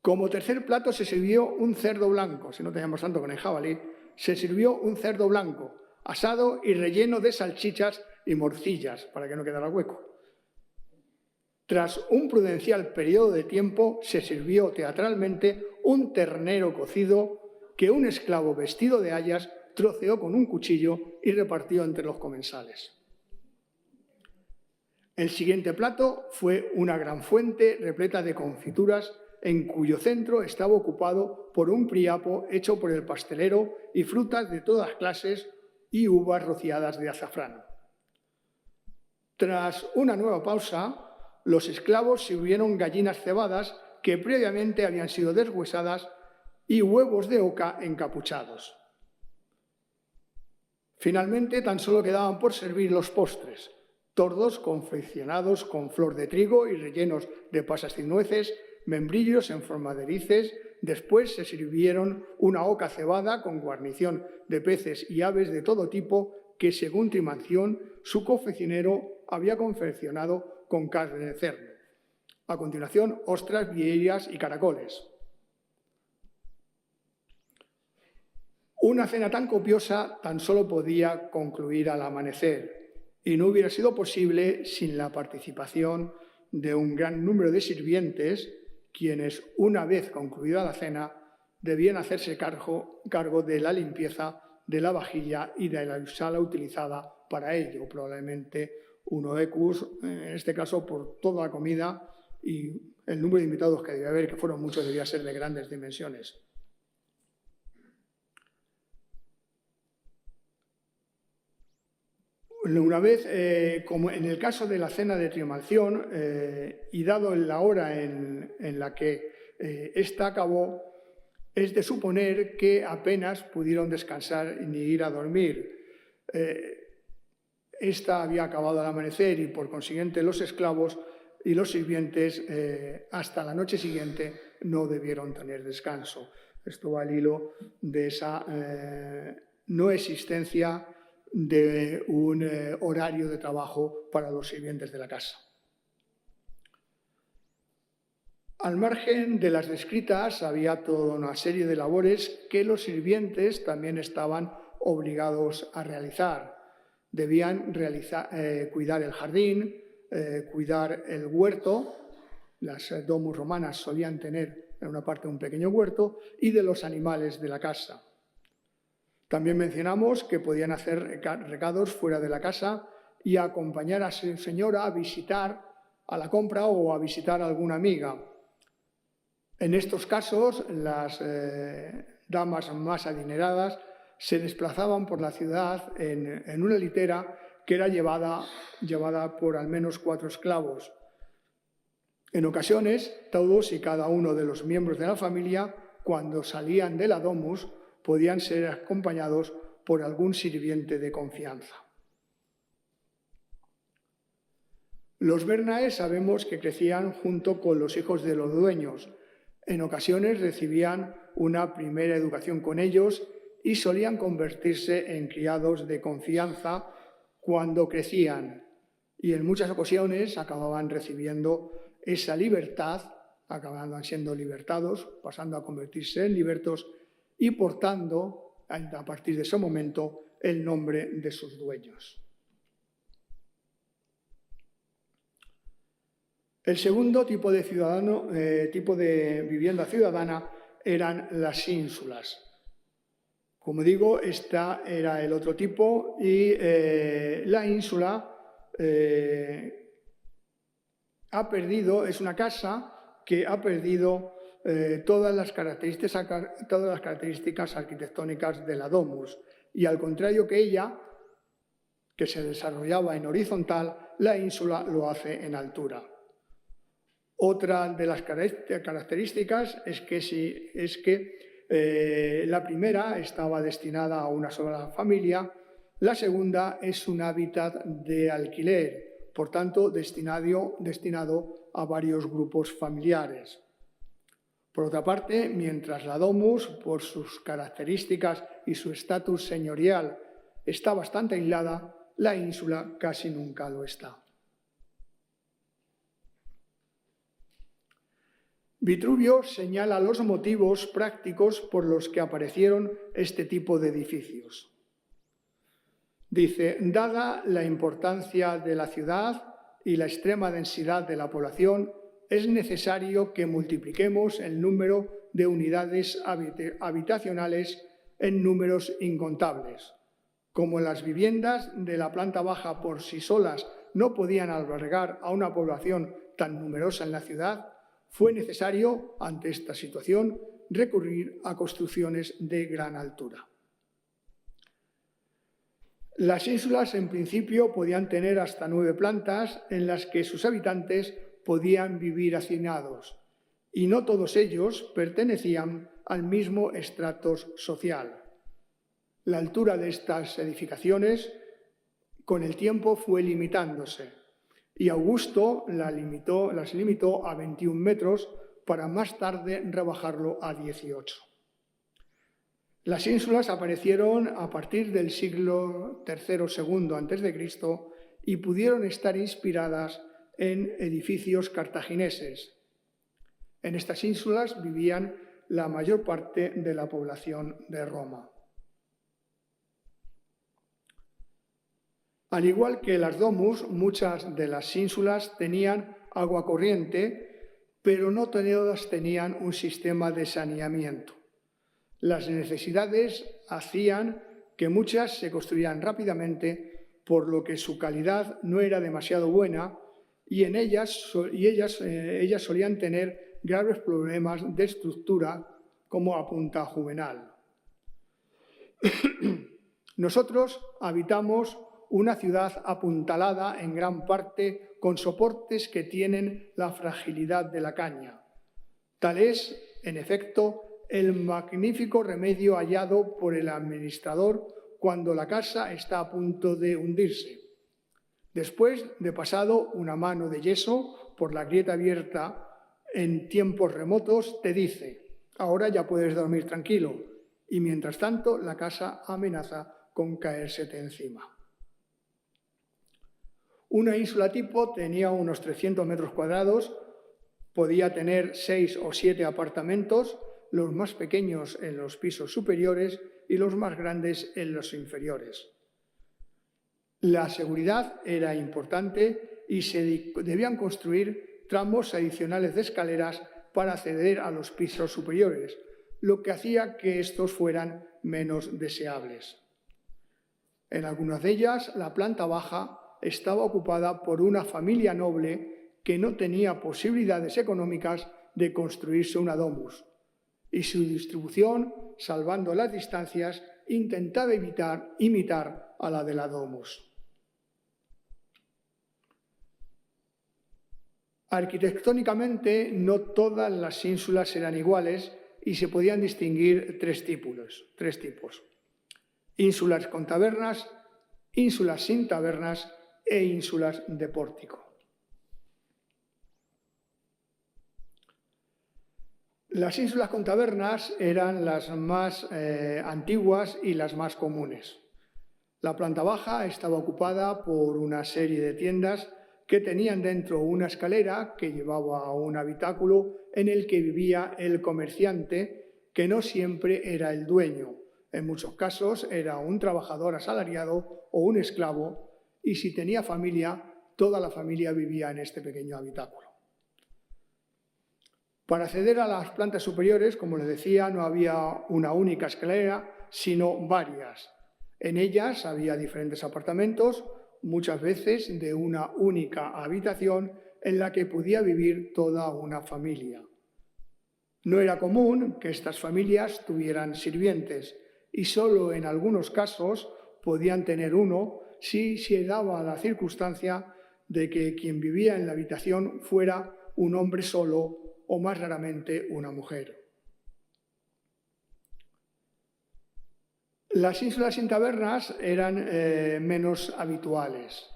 Como tercer plato se sirvió un cerdo blanco, si no teníamos tanto con el jabalí, se sirvió un cerdo blanco, asado y relleno de salchichas y morcillas, para que no quedara hueco. Tras un prudencial periodo de tiempo, se sirvió teatralmente un ternero cocido que un esclavo vestido de hayas troceó con un cuchillo y repartió entre los comensales. El siguiente plato fue una gran fuente repleta de confituras en cuyo centro estaba ocupado por un priapo hecho por el pastelero y frutas de todas clases y uvas rociadas de azafrán. Tras una nueva pausa, los esclavos sirvieron gallinas cebadas que previamente habían sido deshuesadas y huevos de oca encapuchados. Finalmente, tan solo quedaban por servir los postres, tordos confeccionados con flor de trigo y rellenos de pasas y nueces, membrillos en forma de erices. Después se sirvieron una oca cebada con guarnición de peces y aves de todo tipo que, según Trimanción, su cocinero había confeccionado con carne de cerdo. A continuación, ostras, vieiras y caracoles. Una cena tan copiosa tan solo podía concluir al amanecer y no hubiera sido posible sin la participación de un gran número de sirvientes, quienes, una vez concluida la cena, debían hacerse cargo de la limpieza de la vajilla y de la sala utilizada para ello, probablemente un oecus, en este caso por toda la comida y el número de invitados que debía haber, que fueron muchos, debía ser de grandes dimensiones. Una vez, como en el caso de la cena de Trimalción, y dado la hora en la que ésta acabó, es de suponer que apenas pudieron descansar ni ir a dormir. Esta había acabado al amanecer y, por consiguiente, los esclavos y los sirvientes hasta la noche siguiente no debieron tener descanso. Esto va al hilo de esa no existencia de un horario de trabajo para los sirvientes de la casa. Al margen de las descritas, había toda una serie de labores que los sirvientes también estaban obligados a realizar. Debían cuidar el jardín, cuidar el huerto. Las domus romanas solían tener en una parte un pequeño huerto, y de los animales de la casa. También mencionamos que podían hacer recados fuera de la casa y acompañar a su señora a visitar a la compra o a visitar a alguna amiga. En estos casos, las damas más adineradas se desplazaban por la ciudad en una litera que era llevada por al menos 4 esclavos. En ocasiones, todos y cada uno de los miembros de la familia, cuando salían de la domus, podían ser acompañados por algún sirviente de confianza. Los Bernaes sabemos que crecían junto con los hijos de los dueños. En ocasiones recibían una primera educación con ellos y solían convertirse en criados de confianza cuando crecían. Y en muchas ocasiones acababan recibiendo esa libertad, acababan siendo libertados, pasando a convertirse en libertos y portando, a partir de ese momento, el nombre de sus dueños. El segundo tipo de vivienda ciudadana eran las ínsulas. Como digo, esta era el otro tipo y la ínsula es una casa que ha perdido todas las características arquitectónicas de la domus y, al contrario que ella, que se desarrollaba en horizontal, la ínsula lo hace en altura. Otra de las características es que la primera estaba destinada a una sola familia, la segunda es un hábitat de alquiler, por tanto destinado a varios grupos familiares. Por otra parte, mientras la domus, por sus características y su estatus señorial, está bastante aislada, la ínsula casi nunca lo está. Vitruvio señala los motivos prácticos por los que aparecieron este tipo de edificios. Dice, dada la importancia de la ciudad y la extrema densidad de la población, es necesario que multipliquemos el número de unidades habitacionales en números incontables. Como las viviendas de la planta baja por sí solas no podían albergar a una población tan numerosa en la ciudad, fue necesario, ante esta situación, recurrir a construcciones de gran altura. Las ínsulas, en principio, podían tener hasta 9 plantas en las que sus habitantes podían vivir hacinados, y no todos ellos pertenecían al mismo estrato social. La altura de estas edificaciones, con el tiempo, fue limitándose, y Augusto las limitó a 21 metros para más tarde rebajarlo a 18. Las ínsulas aparecieron a partir del siglo III-II a.C. y pudieron estar inspiradas en edificios cartagineses. En estas ínsulas vivían la mayor parte de la población de Roma. Al igual que las domus, muchas de las ínsulas tenían agua corriente, pero no todas tenían un sistema de saneamiento. Las necesidades hacían que muchas se construyeran rápidamente, por lo que su calidad no era demasiado buena y ellas solían tener graves problemas de estructura, como apunta Juvenal. Nosotros habitamos una ciudad apuntalada en gran parte con soportes que tienen la fragilidad de la caña. Tal es, en efecto, el magnífico remedio hallado por el administrador cuando la casa está a punto de hundirse. Después de pasado una mano de yeso por la grieta abierta en tiempos remotos, te dice, ahora ya puedes dormir tranquilo, y mientras tanto la casa amenaza con caérsete encima. Una ínsula tipo tenía unos 300 metros cuadrados, podía tener 6 o 7 apartamentos, los más pequeños en los pisos superiores y los más grandes en los inferiores. La seguridad era importante y se debían construir tramos adicionales de escaleras para acceder a los pisos superiores, lo que hacía que estos fueran menos deseables. En algunas de ellas, la planta baja estaba ocupada por una familia noble que no tenía posibilidades económicas de construirse una domus, y su distribución, salvando las distancias, intentaba imitar a la de la domus. Arquitectónicamente, no todas las ínsulas eran iguales y se podían distinguir tres tipos. Ínsulas con tabernas, ínsulas sin tabernas e ínsulas de pórtico. Las ínsulas con tabernas eran las más antiguas y las más comunes. La planta baja estaba ocupada por una serie de tiendas que tenían dentro una escalera que llevaba a un habitáculo en el que vivía el comerciante, que no siempre era el dueño. En muchos casos era un trabajador asalariado o un esclavo, y si tenía familia, toda la familia vivía en este pequeño habitáculo. Para acceder a las plantas superiores, como les decía, no había una única escalera, sino varias. En ellas había diferentes apartamentos, muchas veces de una única habitación en la que podía vivir toda una familia. No era común que estas familias tuvieran sirvientes y solo en algunos casos podían tener uno si se daba la circunstancia de que quien vivía en la habitación fuera un hombre solo o más raramente una mujer. Las ínsulas sin tabernas eran menos habituales.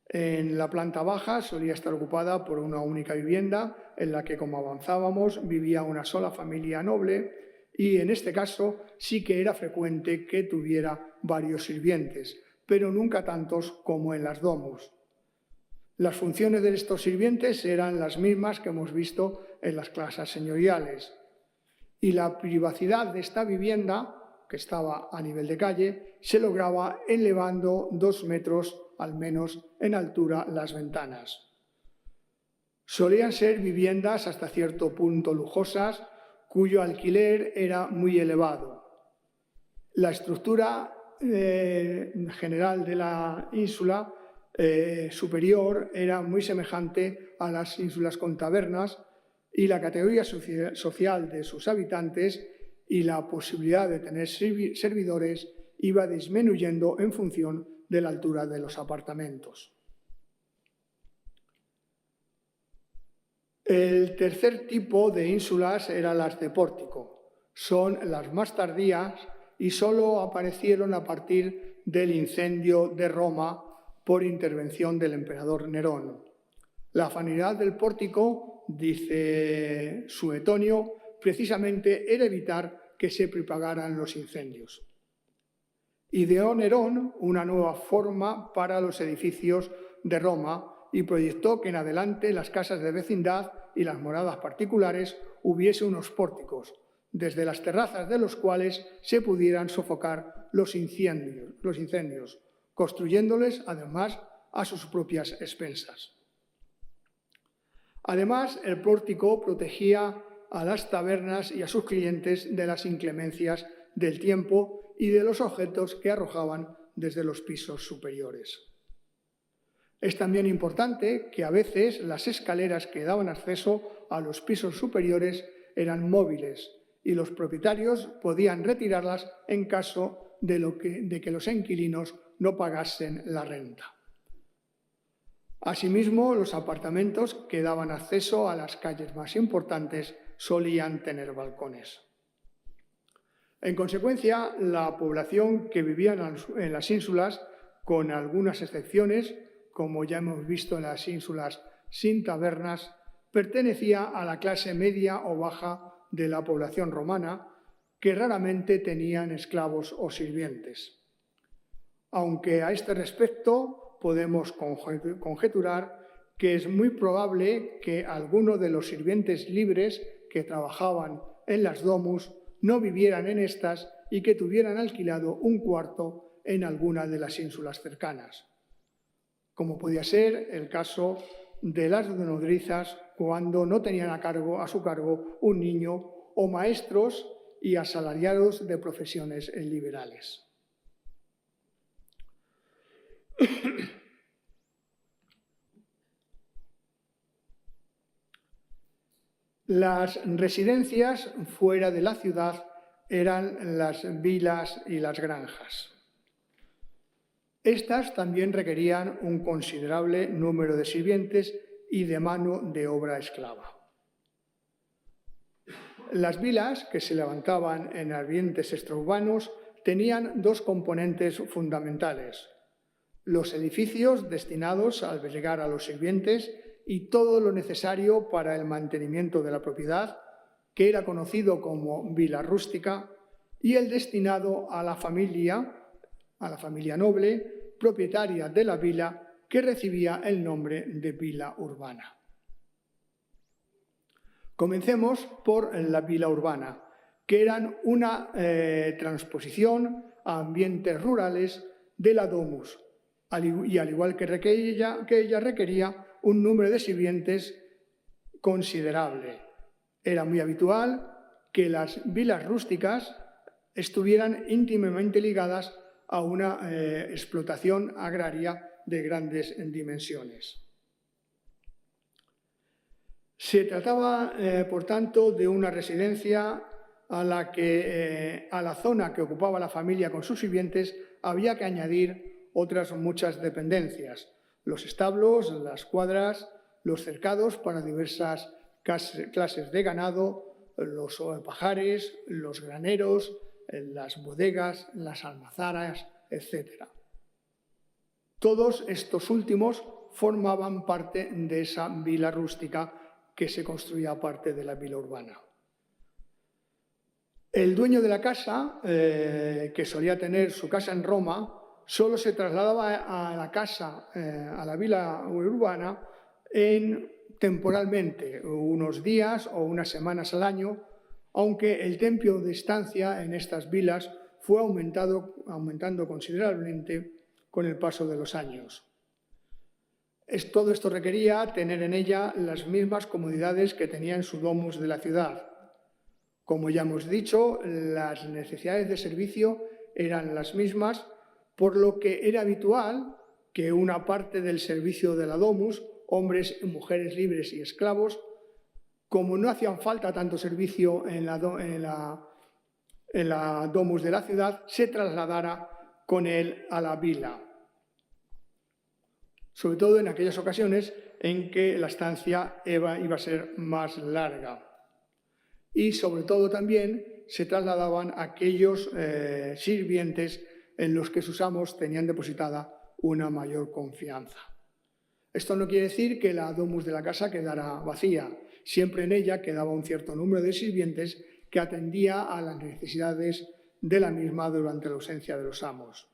En la planta baja solía estar ocupada por una única vivienda en la que, como avanzábamos, vivía una sola familia noble, y en este caso sí que era frecuente que tuviera varios sirvientes, pero nunca tantos como en las domus. Las funciones de estos sirvientes eran las mismas que hemos visto en las casas señoriales, y la privacidad de esta vivienda, que estaba a nivel de calle, se lograba elevando 2 metros al menos en altura las ventanas. Solían ser viviendas hasta cierto punto lujosas, cuyo alquiler era muy elevado. La estructura general de la ínsula superior era muy semejante a las ínsulas con tabernas, y la categoría social de sus habitantes y la posibilidad de tener servidores iba disminuyendo en función de la altura de los apartamentos. El tercer tipo de ínsulas eran las de pórtico. Son las más tardías y solo aparecieron a partir del incendio de Roma por intervención del emperador Nerón. La finalidad del pórtico, dice Suetonio, precisamente era evitar que se propagaran los incendios. Ideó Nerón una nueva forma para los edificios de Roma y proyectó que en adelante las casas de vecindad y las moradas particulares hubiese unos pórticos, desde las terrazas de los cuales se pudieran sofocar los incendios, construyéndoles además a sus propias expensas. Además, el pórtico protegía a las tabernas y a sus clientes de las inclemencias del tiempo y de los objetos que arrojaban desde los pisos superiores. Es también importante que a veces las escaleras que daban acceso a los pisos superiores eran móviles y los propietarios podían retirarlas en caso de que los inquilinos no pagasen la renta. Asimismo, los apartamentos que daban acceso a las calles más importantes solían tener balcones. En consecuencia, la población que vivía en las ínsulas, con algunas excepciones, como ya hemos visto en las ínsulas sin tabernas, pertenecía a la clase media o baja de la población romana, que raramente tenían esclavos o sirvientes. Aunque a este respecto podemos conjeturar que es muy probable que algunos de los sirvientes libres que trabajaban en las domus no vivieran en estas y que tuvieran alquilado un cuarto en alguna de las ínsulas cercanas, como podía ser el caso de las nodrizas cuando no tenían a su cargo un niño, o maestros y asalariados de profesiones liberales. Las residencias fuera de la ciudad eran las vilas y las granjas. Estas también requerían un considerable número de sirvientes y de mano de obra esclava. Las vilas, que se levantaban en ambientes extraurbanos, tenían dos componentes fundamentales: los edificios destinados a albergar a los sirvientes y todo lo necesario para el mantenimiento de la propiedad, que era conocido como vila rústica, y el destinado a la familia noble, propietaria de la vila, que recibía el nombre de vila urbana. Comencemos por la vila urbana, que eran una transposición a ambientes rurales de la domus, y al igual que ella requería un número de sirvientes considerable. Era muy habitual que las vilas rústicas estuvieran íntimamente ligadas a una explotación agraria de grandes dimensiones. Se trataba, por tanto, de una residencia a la zona que ocupaba la familia con sus sirvientes había que añadir otras muchas dependencias: los establos, las cuadras, los cercados para diversas clases de ganado, los pajares, los graneros, las bodegas, las almazaras, etc. Todos estos últimos formaban parte de esa vila rústica que se construía aparte de la vila urbana. El dueño de la casa, que solía tener su casa en Roma, solo se trasladaba a la vila urbana temporalmente, unos días o unas semanas al año, aunque el tiempo de estancia en estas vilas fue aumentando considerablemente con el paso de los años. Todo esto requería tener en ella las mismas comodidades que tenía en su domus de la ciudad. Como ya hemos dicho, las necesidades de servicio eran las mismas, por lo que era habitual que una parte del servicio de la domus, hombres y mujeres libres y esclavos, como no hacían falta tanto servicio en la domus de la ciudad, se trasladara con él a la vila, sobre todo en aquellas ocasiones en que la estancia iba a ser más larga. Y sobre todo también se trasladaban aquellos sirvientes en los que sus amos tenían depositada una mayor confianza. Esto no quiere decir que la domus de la casa quedara vacía. Siempre en ella quedaba un cierto número de sirvientes que atendía a las necesidades de la misma durante la ausencia de los amos.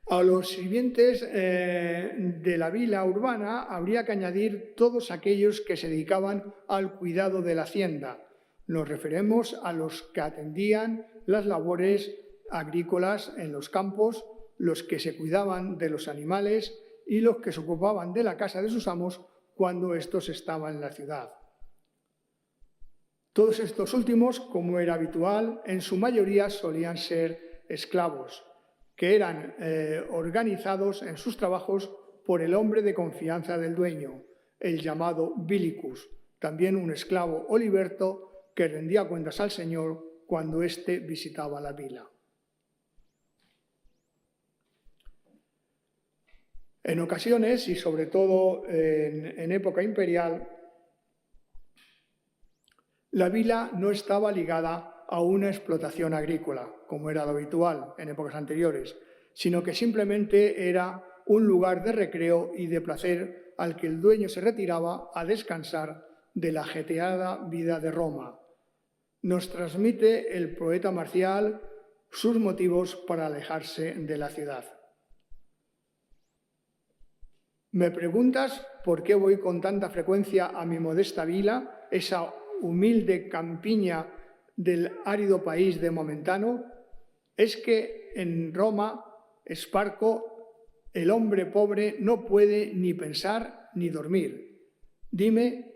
A los sirvientes de la vila urbana habría que añadir todos aquellos que se dedicaban al cuidado de la hacienda. Nos referimos a los que atendían las labores agrícolas en los campos, los que se cuidaban de los animales y los que se ocupaban de la casa de sus amos cuando estos estaban en la ciudad. Todos estos últimos, como era habitual, en su mayoría solían ser esclavos, que eran organizados en sus trabajos por el hombre de confianza del dueño, el llamado vilicus, también un esclavo o liberto que rendía cuentas al señor cuando éste visitaba la vila. En ocasiones, y sobre todo en época imperial, la vila no estaba ligada a una explotación agrícola, como era lo habitual en épocas anteriores, sino que simplemente era un lugar de recreo y de placer al que el dueño se retiraba a descansar de la ajetreada vida de Roma. Nos transmite el poeta Marcial sus motivos para alejarse de la ciudad. ¿Me preguntas por qué voy con tanta frecuencia a mi modesta vila, esa humilde campiña del árido país de Momentano? Es que en Roma, Esparco, el hombre pobre no puede ni pensar ni dormir. Dime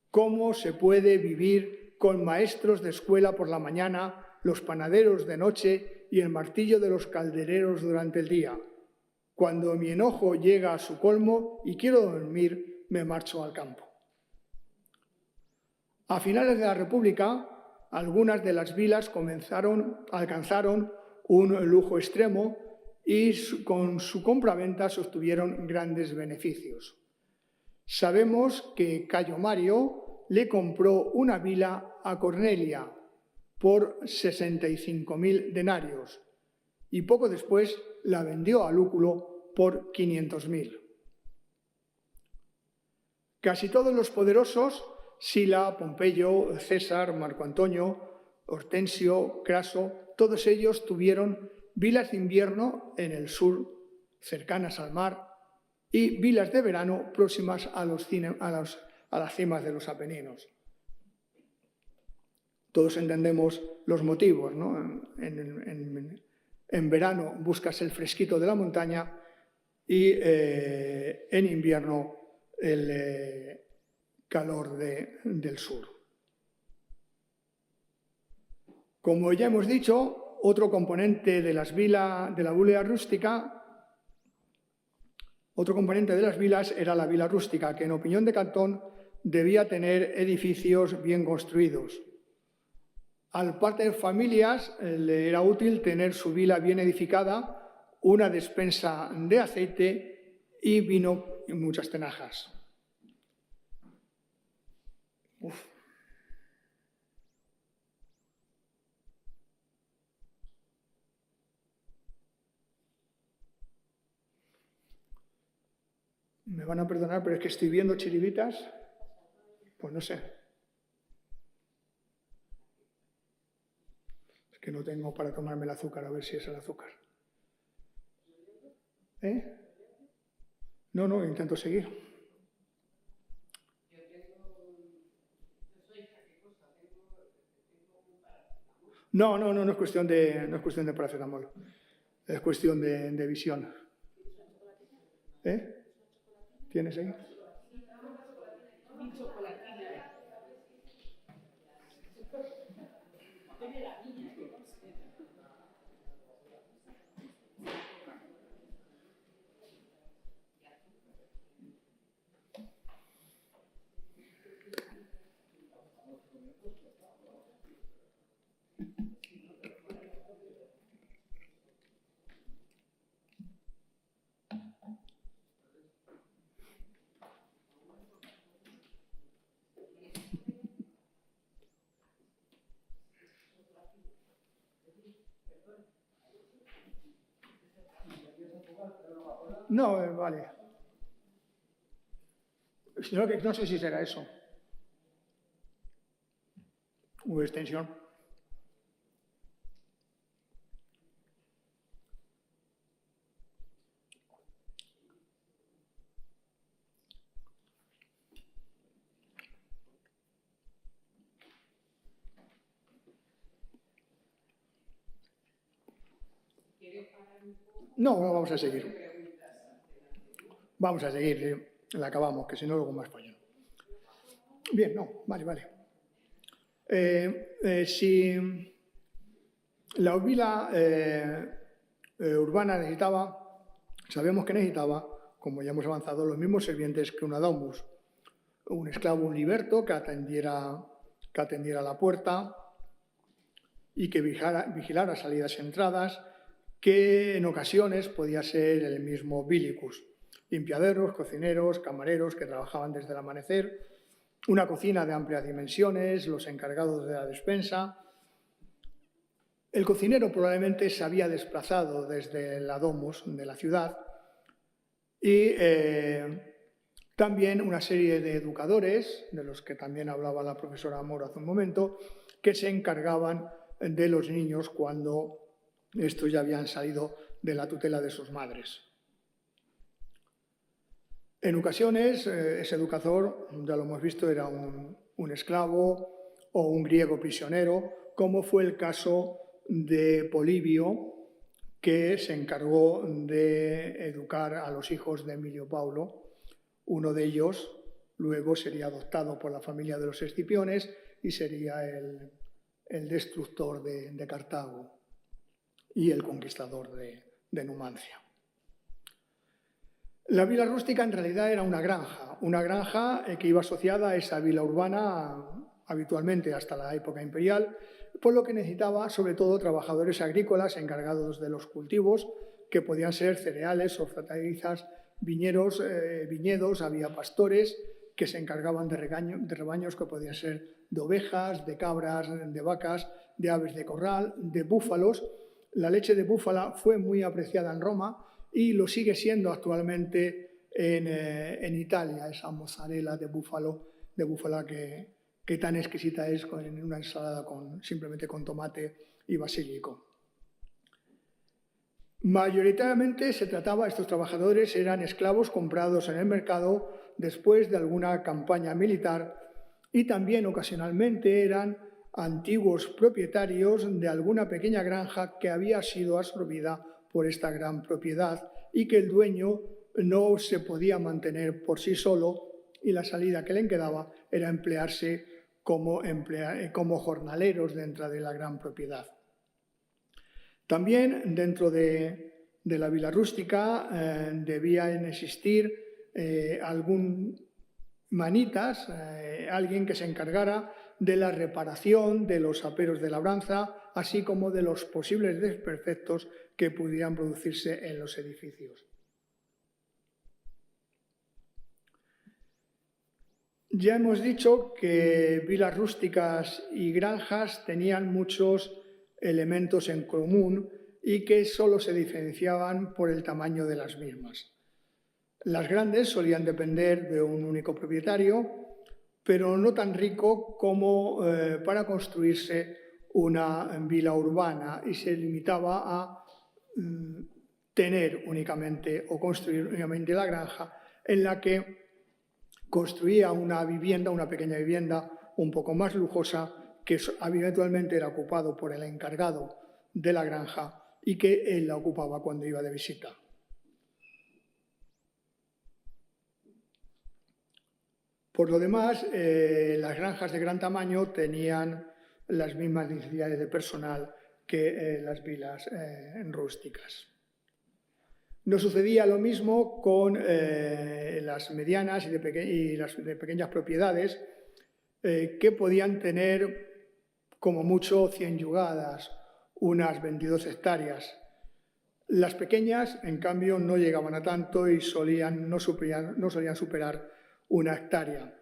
cómo se puede vivir con maestros de escuela por la mañana, los panaderos de noche y el martillo de los caldereros durante el día. Cuando mi enojo llega a su colmo y quiero dormir, me marcho al campo. A finales de la República, algunas de las vilas alcanzaron un lujo extremo y con su compraventa se obtuvieron grandes beneficios. Sabemos que Cayo Mario le compró una vila a Cornelia por 65.000 denarios y poco después la vendió a Lúculo por 500.000. Casi todos los poderosos Sila, Pompeyo, César, Marco Antonio, Hortensio, Craso, todos ellos tuvieron vilas de invierno en el sur, cercanas al mar, y vilas de verano próximas a las cimas de los Apeninos. Todos entendemos los motivos, ¿no? En verano buscas el fresquito de la montaña y en invierno el calor del sur. Como ya hemos dicho, otro componente de la villa rústica, otro componente de las vilas era la villa rústica, que en opinión de Cantón debía tener edificios bien construidos. Al par de familias le era útil tener su vila bien edificada, una despensa de aceite y vino y muchas tenajas. Uf. Me van a perdonar, pero es que estoy viendo chiribitas, pues no sé. Es que no tengo para tomarme el azúcar, a ver si es el azúcar. ¿Eh? No, intento seguir. No es cuestión de paracetamol. Es cuestión de visión. ¿Eh? ¿Tienes ahí? No, vale. No sé si será eso. U extensión. No, vamos a seguir. Vamos a seguir, la acabamos, que si no luego más pollo. Bien, vale. Si la villa urbana sabemos que necesitaba, como ya hemos avanzado, los mismos sirvientes que una domus. Un esclavo, un liberto, que atendiera la puerta y que vigilara salidas y entradas, que en ocasiones podía ser el mismo vilicus. Limpiaderos, cocineros, camareros que trabajaban desde el amanecer, una cocina de amplias dimensiones, los encargados de la despensa. El cocinero probablemente se había desplazado desde la domus de la ciudad y también una serie de educadores, de los que también hablaba la profesora Moro hace un momento, que se encargaban de los niños cuando estos ya habían salido de la tutela de sus madres. En ocasiones, ese educador, ya lo hemos visto, era un esclavo o un griego prisionero, como fue el caso de Polibio, que se encargó de educar a los hijos de Emilio Paulo. Uno de ellos luego sería adoptado por la familia de los Escipiones y sería el destructor de Cartago y el conquistador de Numancia. La villa rústica en realidad era una granja que iba asociada a esa villa urbana habitualmente hasta la época imperial, por lo que necesitaba sobre todo trabajadores agrícolas encargados de los cultivos, que podían ser cereales, hortalizas, viñedos, había pastores que se encargaban de rebaños que podían ser de ovejas, de cabras, de vacas, de aves de corral, de búfalos. La leche de búfala fue muy apreciada en Roma y lo sigue siendo actualmente en Italia, esa mozzarella de búfalo de búfala que tan exquisita es en una ensalada simplemente con tomate y basílico. Mayoritariamente estos trabajadores eran esclavos comprados en el mercado después de alguna campaña militar y también ocasionalmente eran antiguos propietarios de alguna pequeña granja que había sido absorbida por esta gran propiedad y que el dueño no se podía mantener por sí solo y la salida que le quedaba era emplearse como jornaleros dentro de la gran propiedad. También dentro de la vila rústica debía existir algún manitas, alguien que se encargara de la reparación de los aperos de labranza, así como de los posibles desperfectos que pudieran producirse en los edificios. Ya hemos dicho que vilas rústicas y granjas tenían muchos elementos en común y que solo se diferenciaban por el tamaño de las mismas. Las grandes solían depender de un único propietario, pero no tan rico como para construirse una vila urbana y se limitaba a tener únicamente o construir únicamente la granja en la que construía una pequeña vivienda un poco más lujosa que habitualmente era ocupado por el encargado de la granja y que él la ocupaba cuando iba de visita. Por lo demás, las granjas de gran tamaño tenían las mismas necesidades de personal que las vilas rústicas. No sucedía lo mismo con las medianas y las de pequeñas propiedades que podían tener como mucho 100 yugadas, unas 22 hectáreas. Las pequeñas, en cambio, no llegaban a tanto y no solían superar 1 hectárea,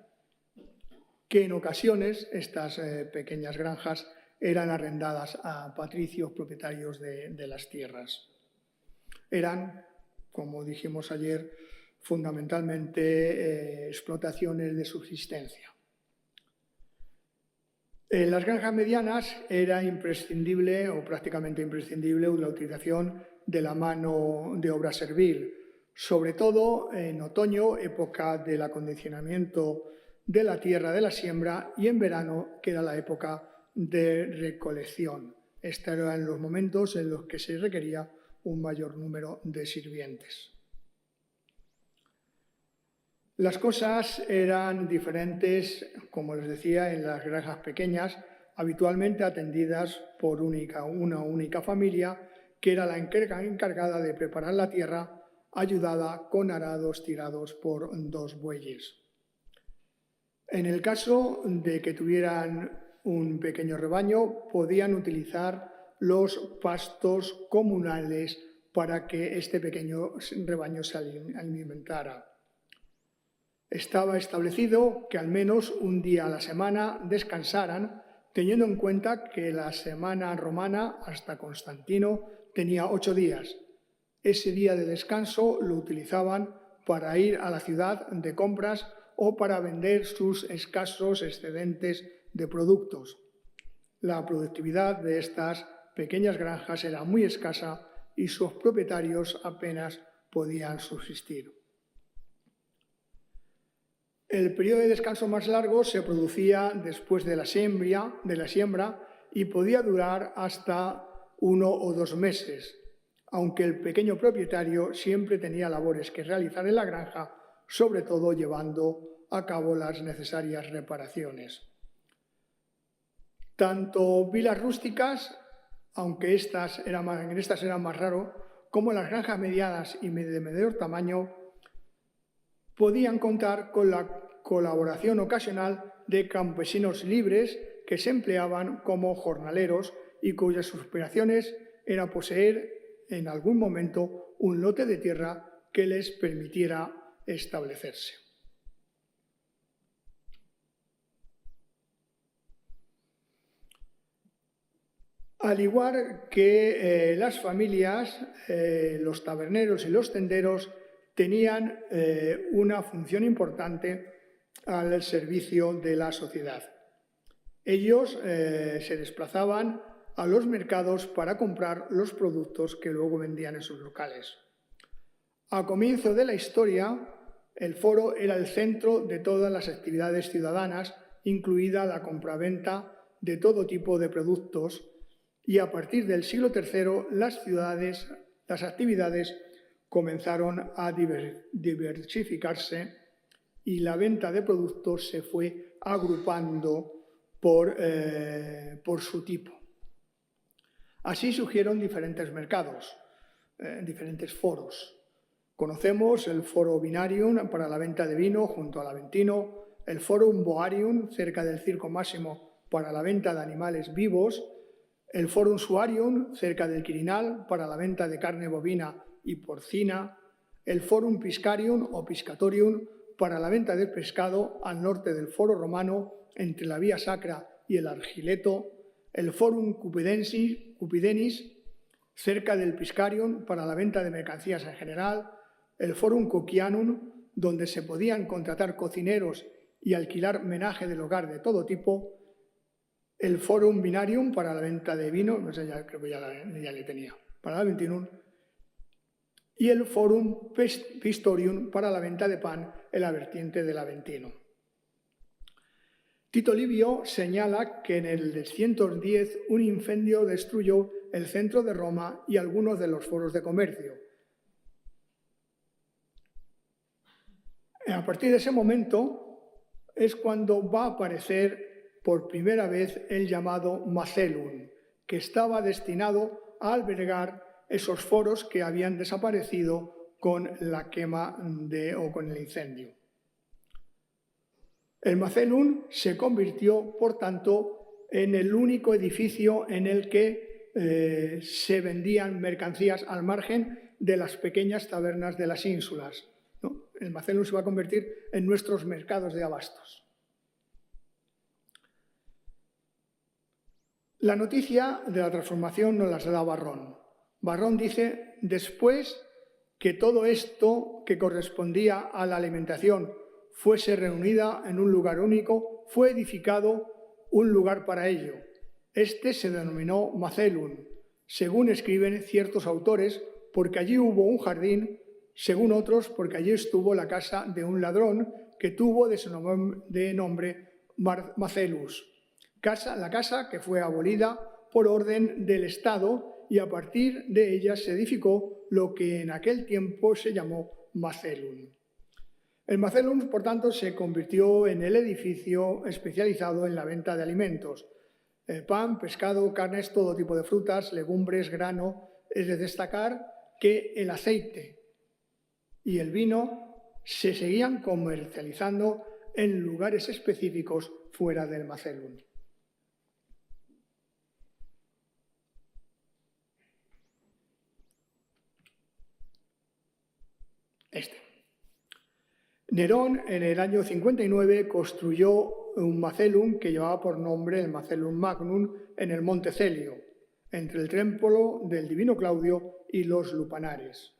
que en ocasiones estas pequeñas granjas eran arrendadas a patricios propietarios de las tierras. Eran, como dijimos ayer, fundamentalmente explotaciones de subsistencia. En las granjas medianas era imprescindible o prácticamente imprescindible la utilización de la mano de obra servil, sobre todo en otoño, época del acondicionamiento de la tierra de la siembra, y en verano, que era la época de recolección. Estos eran los momentos en los que se requería un mayor número de sirvientes. Las cosas eran diferentes, como les decía, en las granjas pequeñas, habitualmente atendidas por una única familia, que era la encargada de preparar la tierra, ayudada con arados tirados por 2 bueyes. En el caso de que tuvieran un pequeño rebaño, podían utilizar los pastos comunales para que este pequeño rebaño se alimentara. Estaba establecido que al menos un día a la semana descansaran, teniendo en cuenta que la semana romana hasta Constantino tenía 8 días. Ese día de descanso lo utilizaban para ir a la ciudad de compras o para vender sus escasos excedentes de productos. La productividad de estas pequeñas granjas era muy escasa y sus propietarios apenas podían subsistir. El periodo de descanso más largo se producía después de la siembra y podía durar hasta 1 o 2 meses, aunque el pequeño propietario siempre tenía labores que realizar en la granja, sobre todo llevando a cabo las necesarias reparaciones. Tanto vilas rústicas, aunque en estas era más raro, como las granjas medianas y de menor tamaño, podían contar con la colaboración ocasional de campesinos libres que se empleaban como jornaleros y cuyas aspiraciones era poseer en algún momento un lote de tierra que les permitiera establecerse. Al igual que las familias, los taberneros y los tenderos tenían una función importante al servicio de la sociedad. Ellos se desplazaban a los mercados para comprar los productos que luego vendían en sus locales. A comienzo de la historia, el foro era el centro de todas las actividades ciudadanas, incluida la compraventa de todo tipo de productos, y a partir del siglo III las actividades comenzaron a diversificarse y la venta de productos se fue agrupando por su tipo. Así surgieron diferentes mercados, diferentes foros. Conocemos el Foro Vinarium para la venta de vino junto al Aventino, el Forum Boarium cerca del Circo Máximo para la venta de animales vivos, el Forum Suarium cerca del Quirinal para la venta de carne bovina y porcina, el Forum Piscarium o Piscatorium para la venta de pescado al norte del Foro Romano entre la Vía Sacra y el Argileto, el Forum Cupidenis cerca del Piscarium para la venta de mercancías en general, el Forum Cocianum, donde se podían contratar cocineros y alquilar menaje del hogar de todo tipo, el Forum Vinarium para la venta de vino, no sé, creo que ya le tenía, para el Aventinum, y el Forum Pistorium para la venta de pan en la vertiente del Aventino. Tito Livio señala que en el 310 un incendio destruyó el centro de Roma y algunos de los foros de comercio. A partir de ese momento es cuando va a aparecer por primera vez el llamado Macellum, que estaba destinado a albergar esos foros que habían desaparecido con la quema o con el incendio. El Macellum se convirtió, por tanto, en el único edificio en el que se vendían mercancías al margen de las pequeñas tabernas de las ínsulas, ¿no? El Macellum se va a convertir en nuestros mercados de abastos. La noticia de la transformación nos la da Varrón. Varrón dice, después que todo esto que correspondía a la alimentación fuese reunida en un lugar único, fue edificado un lugar para ello. Este se denominó Macellum, según escriben ciertos autores, porque allí hubo un jardín, según otros, porque allí estuvo la casa de un ladrón que tuvo de nombre Macellus. La casa que fue abolida por orden del Estado y a partir de ella se edificó lo que en aquel tiempo se llamó Macellum. El Macellum, por tanto, se convirtió en el edificio especializado en la venta de alimentos. Pan, pescado, carnes, todo tipo de frutas, legumbres, grano. Es de destacar que el aceite y el vino se seguían comercializando en lugares específicos fuera del Macellum. Nerón, en el año 59, construyó un Macellum que llevaba por nombre el Macellum Magnum en el Monte Celio, entre el templo del Divino Claudio y los Lupanares.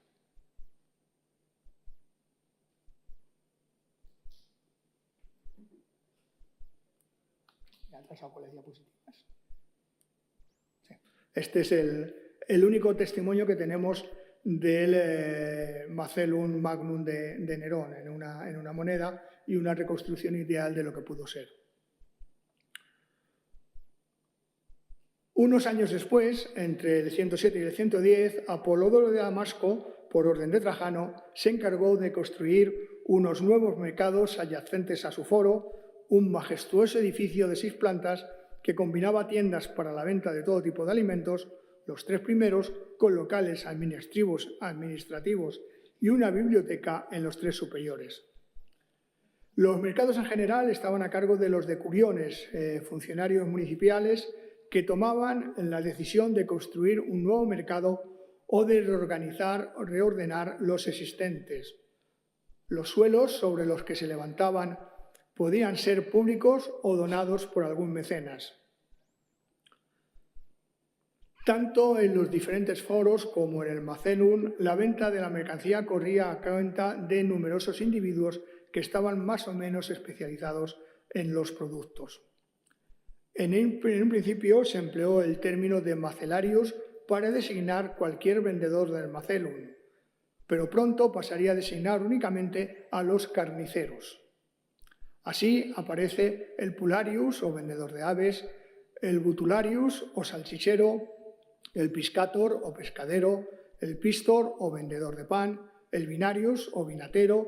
Este es el único testimonio que tenemos del Macellum Magnum de Nerón en una moneda y una reconstrucción ideal de lo que pudo ser. Unos años después, entre el 107 y el 110, Apolodoro de Damasco, por orden de Trajano, se encargó de construir unos nuevos mercados adyacentes a su foro, un majestuoso edificio de 6 plantas que combinaba tiendas para la venta de todo tipo de alimentos, los 3 primeros con locales administrativos y una biblioteca en los 3 superiores. Los mercados en general estaban a cargo de los decuriones, funcionarios municipales, que tomaban la decisión de construir un nuevo mercado o de reordenar los existentes. Los suelos sobre los que se levantaban podían ser públicos o donados por algún mecenas. Tanto en los diferentes foros como en el Macellum, la venta de la mercancía corría a cuenta de numerosos individuos que estaban más o menos especializados en los productos. En un principio se empleó el término de macelarius para designar cualquier vendedor del macelum, pero pronto pasaría a designar únicamente a los carniceros. Así aparece el pularius o vendedor de aves, el butularius o salchichero, el piscator o pescadero, el pistor o vendedor de pan, el vinarius o vinatero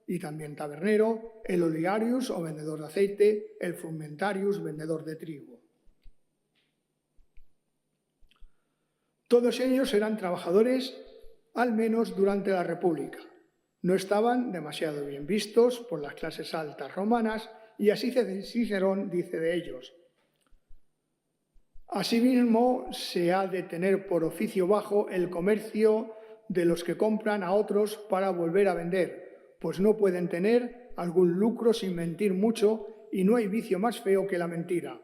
y también tabernero, el oligarius o vendedor de aceite, el frumentarius, vendedor de trigo. Todos ellos eran trabajadores, al menos durante la República. No estaban demasiado bien vistos por las clases altas romanas y así Cicerón dice de ellos: asimismo, se ha de tener por oficio bajo el comercio de los que compran a otros para volver a vender, pues no pueden tener algún lucro sin mentir mucho y no hay vicio más feo que la mentira.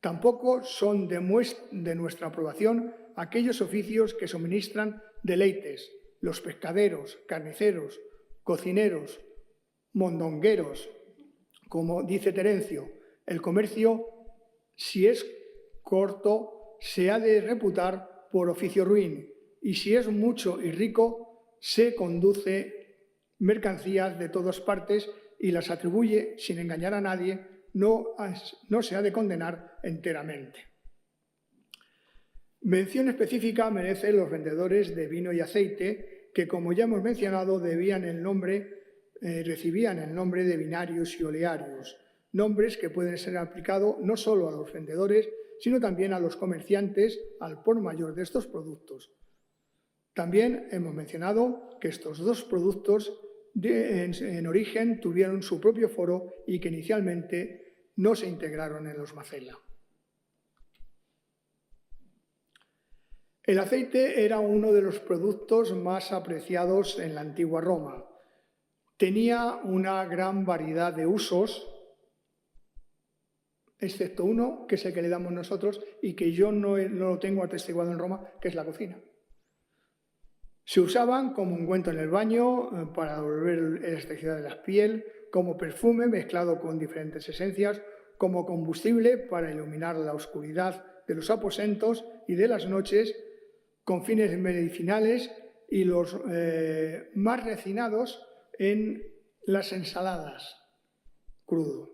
Tampoco son de nuestra aprobación aquellos oficios que suministran deleites, los pescaderos, carniceros, cocineros, mondongueros, como dice Terencio, el comercio, si es corto, se ha de reputar por oficio ruin, y si es mucho y rico, se conduce mercancías de todas partes y las atribuye sin engañar a nadie, no se ha de condenar enteramente. Mención específica merecen los vendedores de vino y aceite, que, como ya hemos mencionado, recibían el nombre de vinarios y olearios, nombres que pueden ser aplicados no solo a los vendedores, sino también a los comerciantes al por mayor de estos productos. También hemos mencionado que estos dos productos en origen tuvieron su propio foro y que inicialmente no se integraron en los macella. El aceite era uno de los productos más apreciados en la antigua Roma. Tenía una gran variedad de usos, excepto uno, que es el que le damos nosotros y que yo no lo tengo atestiguado en Roma, que es la cocina. Se usaban como ungüento en el baño, para devolver la elasticidad de la piel, como perfume mezclado con diferentes esencias, como combustible para iluminar la oscuridad de los aposentos y de las noches, con fines medicinales, y los más refinados en las ensaladas, crudo.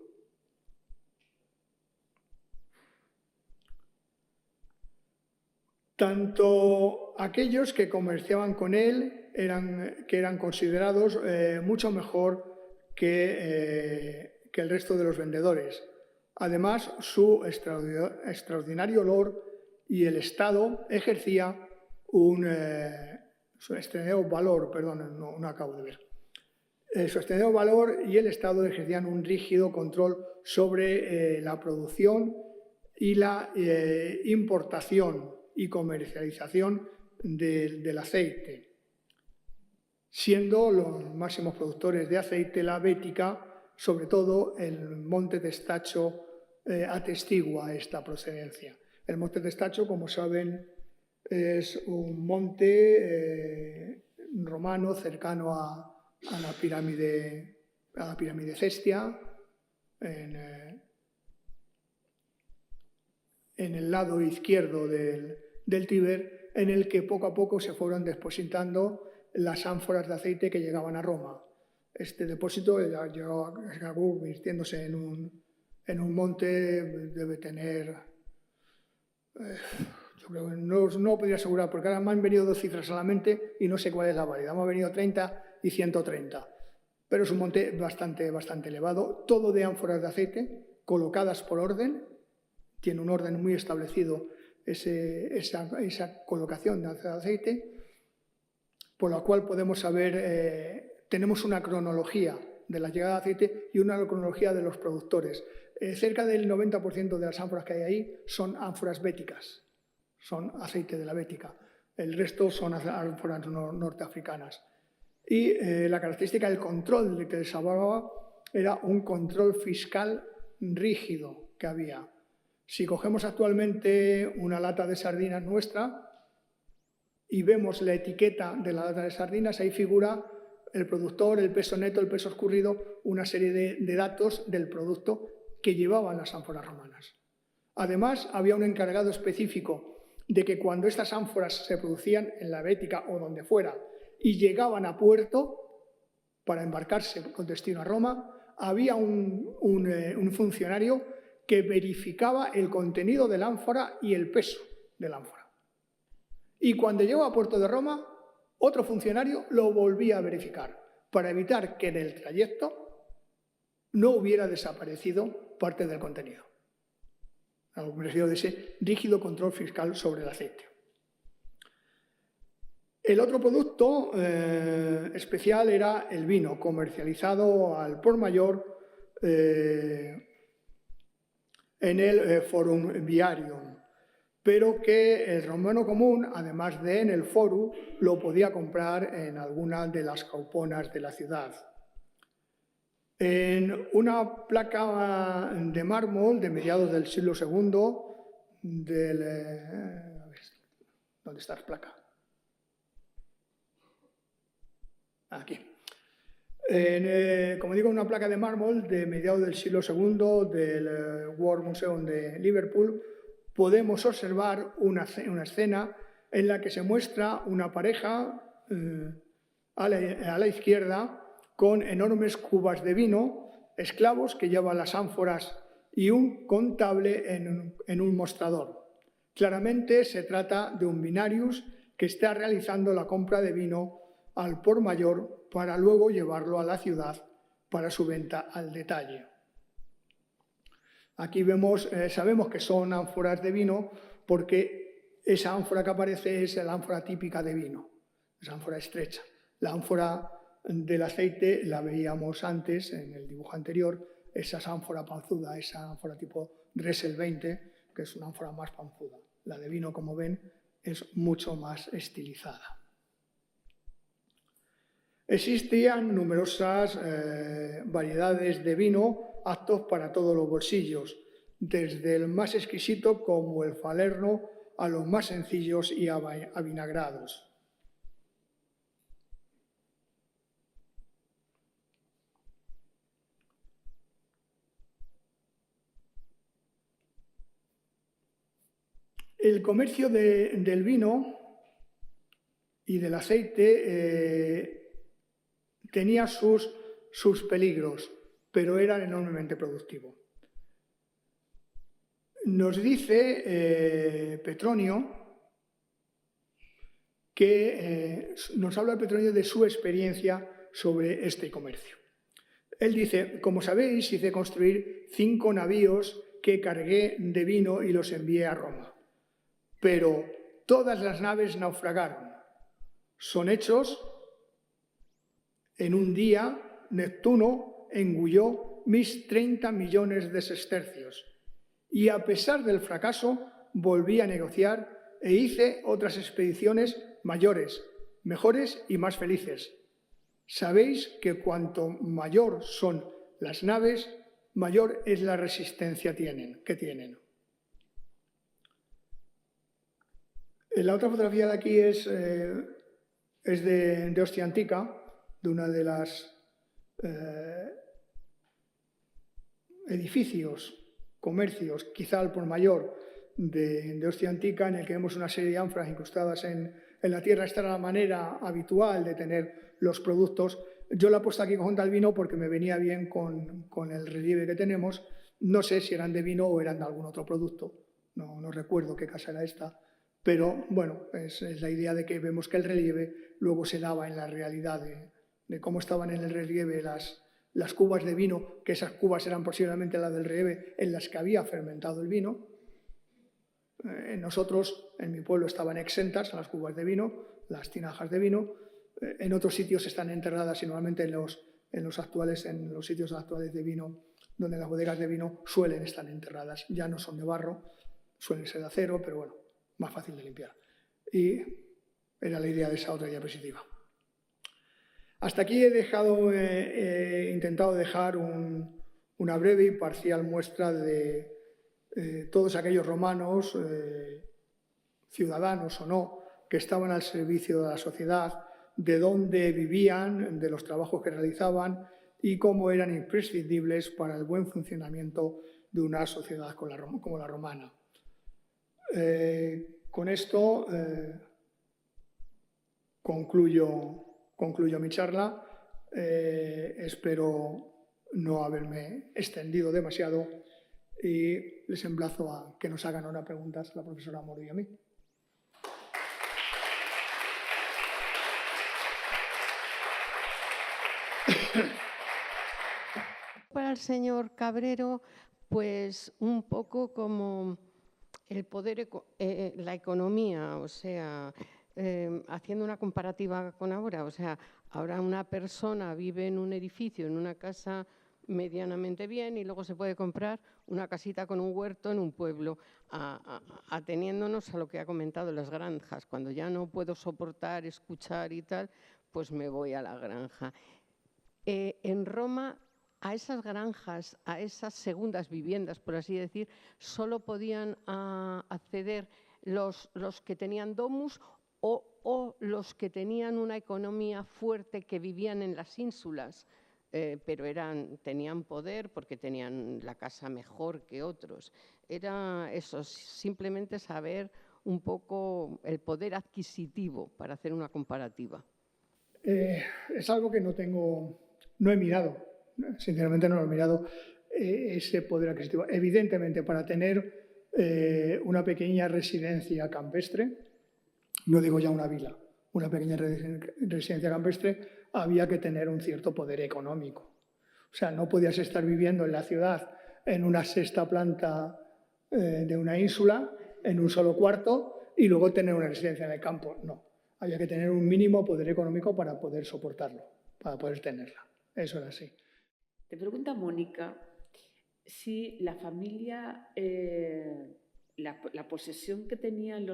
Tanto aquellos que comerciaban con él eran considerados mucho mejor que el resto de los vendedores. Además, su extraordinario olor y el Estado ejercía su extraordinario valor, perdón, no acabo de ver. Su extraordinario valor y el Estado ejercían un rígido control sobre la producción y la importación y comercialización del aceite, siendo los máximos productores de aceite la Bética, sobre todo el Monte Testacho atestigua esta procedencia. El Monte Testacho, como saben, es un monte romano cercano a la pirámide Cestia, en el lado izquierdo del Tíber, en el que poco a poco se fueron depositando las ánforas de aceite que llegaban a Roma. Este depósito acabó convirtiéndose en un monte, debe tener, yo creo que no podría asegurar, porque ahora me han venido dos cifras solamente y no sé cuál es la válida. Me han venido 30 y 130, pero es un monte bastante elevado, todo de ánforas de aceite, colocadas por orden. Tiene un orden muy establecido esa colocación de aceite, por la cual podemos saber, tenemos una cronología de la llegada de aceite y una cronología de los productores. Cerca del 90% de las ánforas que hay ahí son ánforas béticas, son aceite de la Bética. El resto son ánforas norteafricanas. Y la característica del control de que les hablaba era un control fiscal rígido que había. Si cogemos actualmente una lata de sardinas nuestra y vemos la etiqueta de la lata de sardinas, ahí figura el productor, el peso neto, el peso escurrido, una serie de datos del producto que llevaban las ánforas romanas. Además, había un encargado específico de que cuando estas ánforas se producían en la Bética o donde fuera y llegaban a puerto para embarcarse con destino a Roma, había un funcionario que verificaba el contenido de la ánfora y el peso de la ánfora. Y cuando llegó a puerto de Roma, otro funcionario lo volvía a verificar para evitar que en el trayecto no hubiera desaparecido parte del contenido. Algo parecido de ese rígido control fiscal sobre el aceite. El otro producto especial era el vino, comercializado al por mayor en el Forum Viarium, pero que el romano común, además de en el Forum, lo podía comprar en alguna de las cauponas de la ciudad. En una placa de mármol de mediados del siglo II, ¿dónde está la placa? Aquí. Como digo, una placa de mármol de mediados del siglo II del War Museum de Liverpool, podemos observar una escena en la que se muestra una pareja a la izquierda con enormes cubas de vino, esclavos que llevan las ánforas y un contable en un mostrador. Claramente se trata de un binarius que está realizando la compra de vino al por mayor para luego llevarlo a la ciudad para su venta al detalle. Aquí sabemos que son ánforas de vino porque esa ánfora que aparece es la ánfora típica de vino, esa ánfora estrecha. La ánfora del aceite la veíamos antes en el dibujo anterior, esa es ánfora panzuda, esa ánfora tipo Dressel 20, que es una ánfora más panzuda. La de vino, como ven, es mucho más estilizada. Existían numerosas variedades de vino aptos para todos los bolsillos, desde el más exquisito como el Falerno a los más sencillos y avinagrados. El comercio del vino y del aceite tenía sus peligros, pero era enormemente productivo. Nos dice Petronio que nos habla Petronio de su experiencia sobre este comercio. Él dice: como sabéis, hice construir 5 navíos que cargué de vino y los envié a Roma. Pero todas las naves naufragaron. Son hechos, en un día, Neptuno engulló mis 30 millones de sestercios. Y a pesar del fracaso, volví a negociar e hice otras expediciones mayores, mejores y más felices. Sabéis que cuanto mayor son las naves, mayor es la resistencia que tienen. La otra fotografía de aquí es de Ostia Antica, de una de las edificios, comercios, quizá al por mayor de Ostia Antica, en el que vemos una serie de ánforas incrustadas en la tierra. Esta era la manera habitual de tener los productos. Yo la he puesto aquí junto al vino porque me venía bien con el relieve que tenemos. No sé si eran de vino o eran de algún otro producto, no recuerdo qué casa era esta. Pero, bueno, es la idea de que vemos que el relieve luego se daba en la realidad de cómo estaban en el relieve las cubas de vino, que esas cubas eran posiblemente las del relieve en las que había fermentado el vino. Nosotros, en mi pueblo, estaban exentas las cubas de vino, las tinajas de vino. En otros sitios están enterradas y normalmente en los sitios actuales de vino, donde las bodegas de vino suelen estar enterradas. Ya no son de barro, suelen ser de acero, pero bueno, más fácil de limpiar. Y era la idea de esa otra diapositiva. Hasta aquí he intentado dejar una breve y parcial muestra de todos aquellos romanos, ciudadanos o no, que estaban al servicio de la sociedad, de dónde vivían, de los trabajos que realizaban y cómo eran imprescindibles para el buen funcionamiento de una sociedad como la romana. Con esto concluyo mi charla. Espero no haberme extendido demasiado y les emplazo a que nos hagan ahora preguntas a la profesora Moro y a mí. Para el señor Cabrero, pues un poco como el poder, la economía, o sea, haciendo una comparativa con ahora, o sea, ahora una persona vive en un edificio, en una casa medianamente bien y luego se puede comprar una casita con un huerto en un pueblo, ateniéndonos a lo que ha comentado las granjas. Cuando ya no puedo soportar, escuchar y tal, pues me voy a la granja. En Roma, a esas granjas, a esas segundas viviendas, por así decir, solo podían acceder los que tenían domus o los que tenían una economía fuerte que vivían en las ínsulas, pero tenían poder porque tenían la casa mejor que otros. Era eso, simplemente saber un poco el poder adquisitivo para hacer una comparativa. Es algo que no he mirado, sinceramente no lo he mirado, ese poder adquisitivo. Evidentemente, para tener una pequeña residencia campestre, no digo ya una vila, una pequeña residencia campestre, había que tener un cierto poder económico. O sea, no podías estar viviendo en la ciudad en una sexta planta de una ínsula, en un solo cuarto, y luego tener una residencia en el campo. No, había que tener un mínimo poder económico para poder soportarlo, para poder tenerla. Eso era así. Te pregunta Mónica si la familia, la posesión que tenían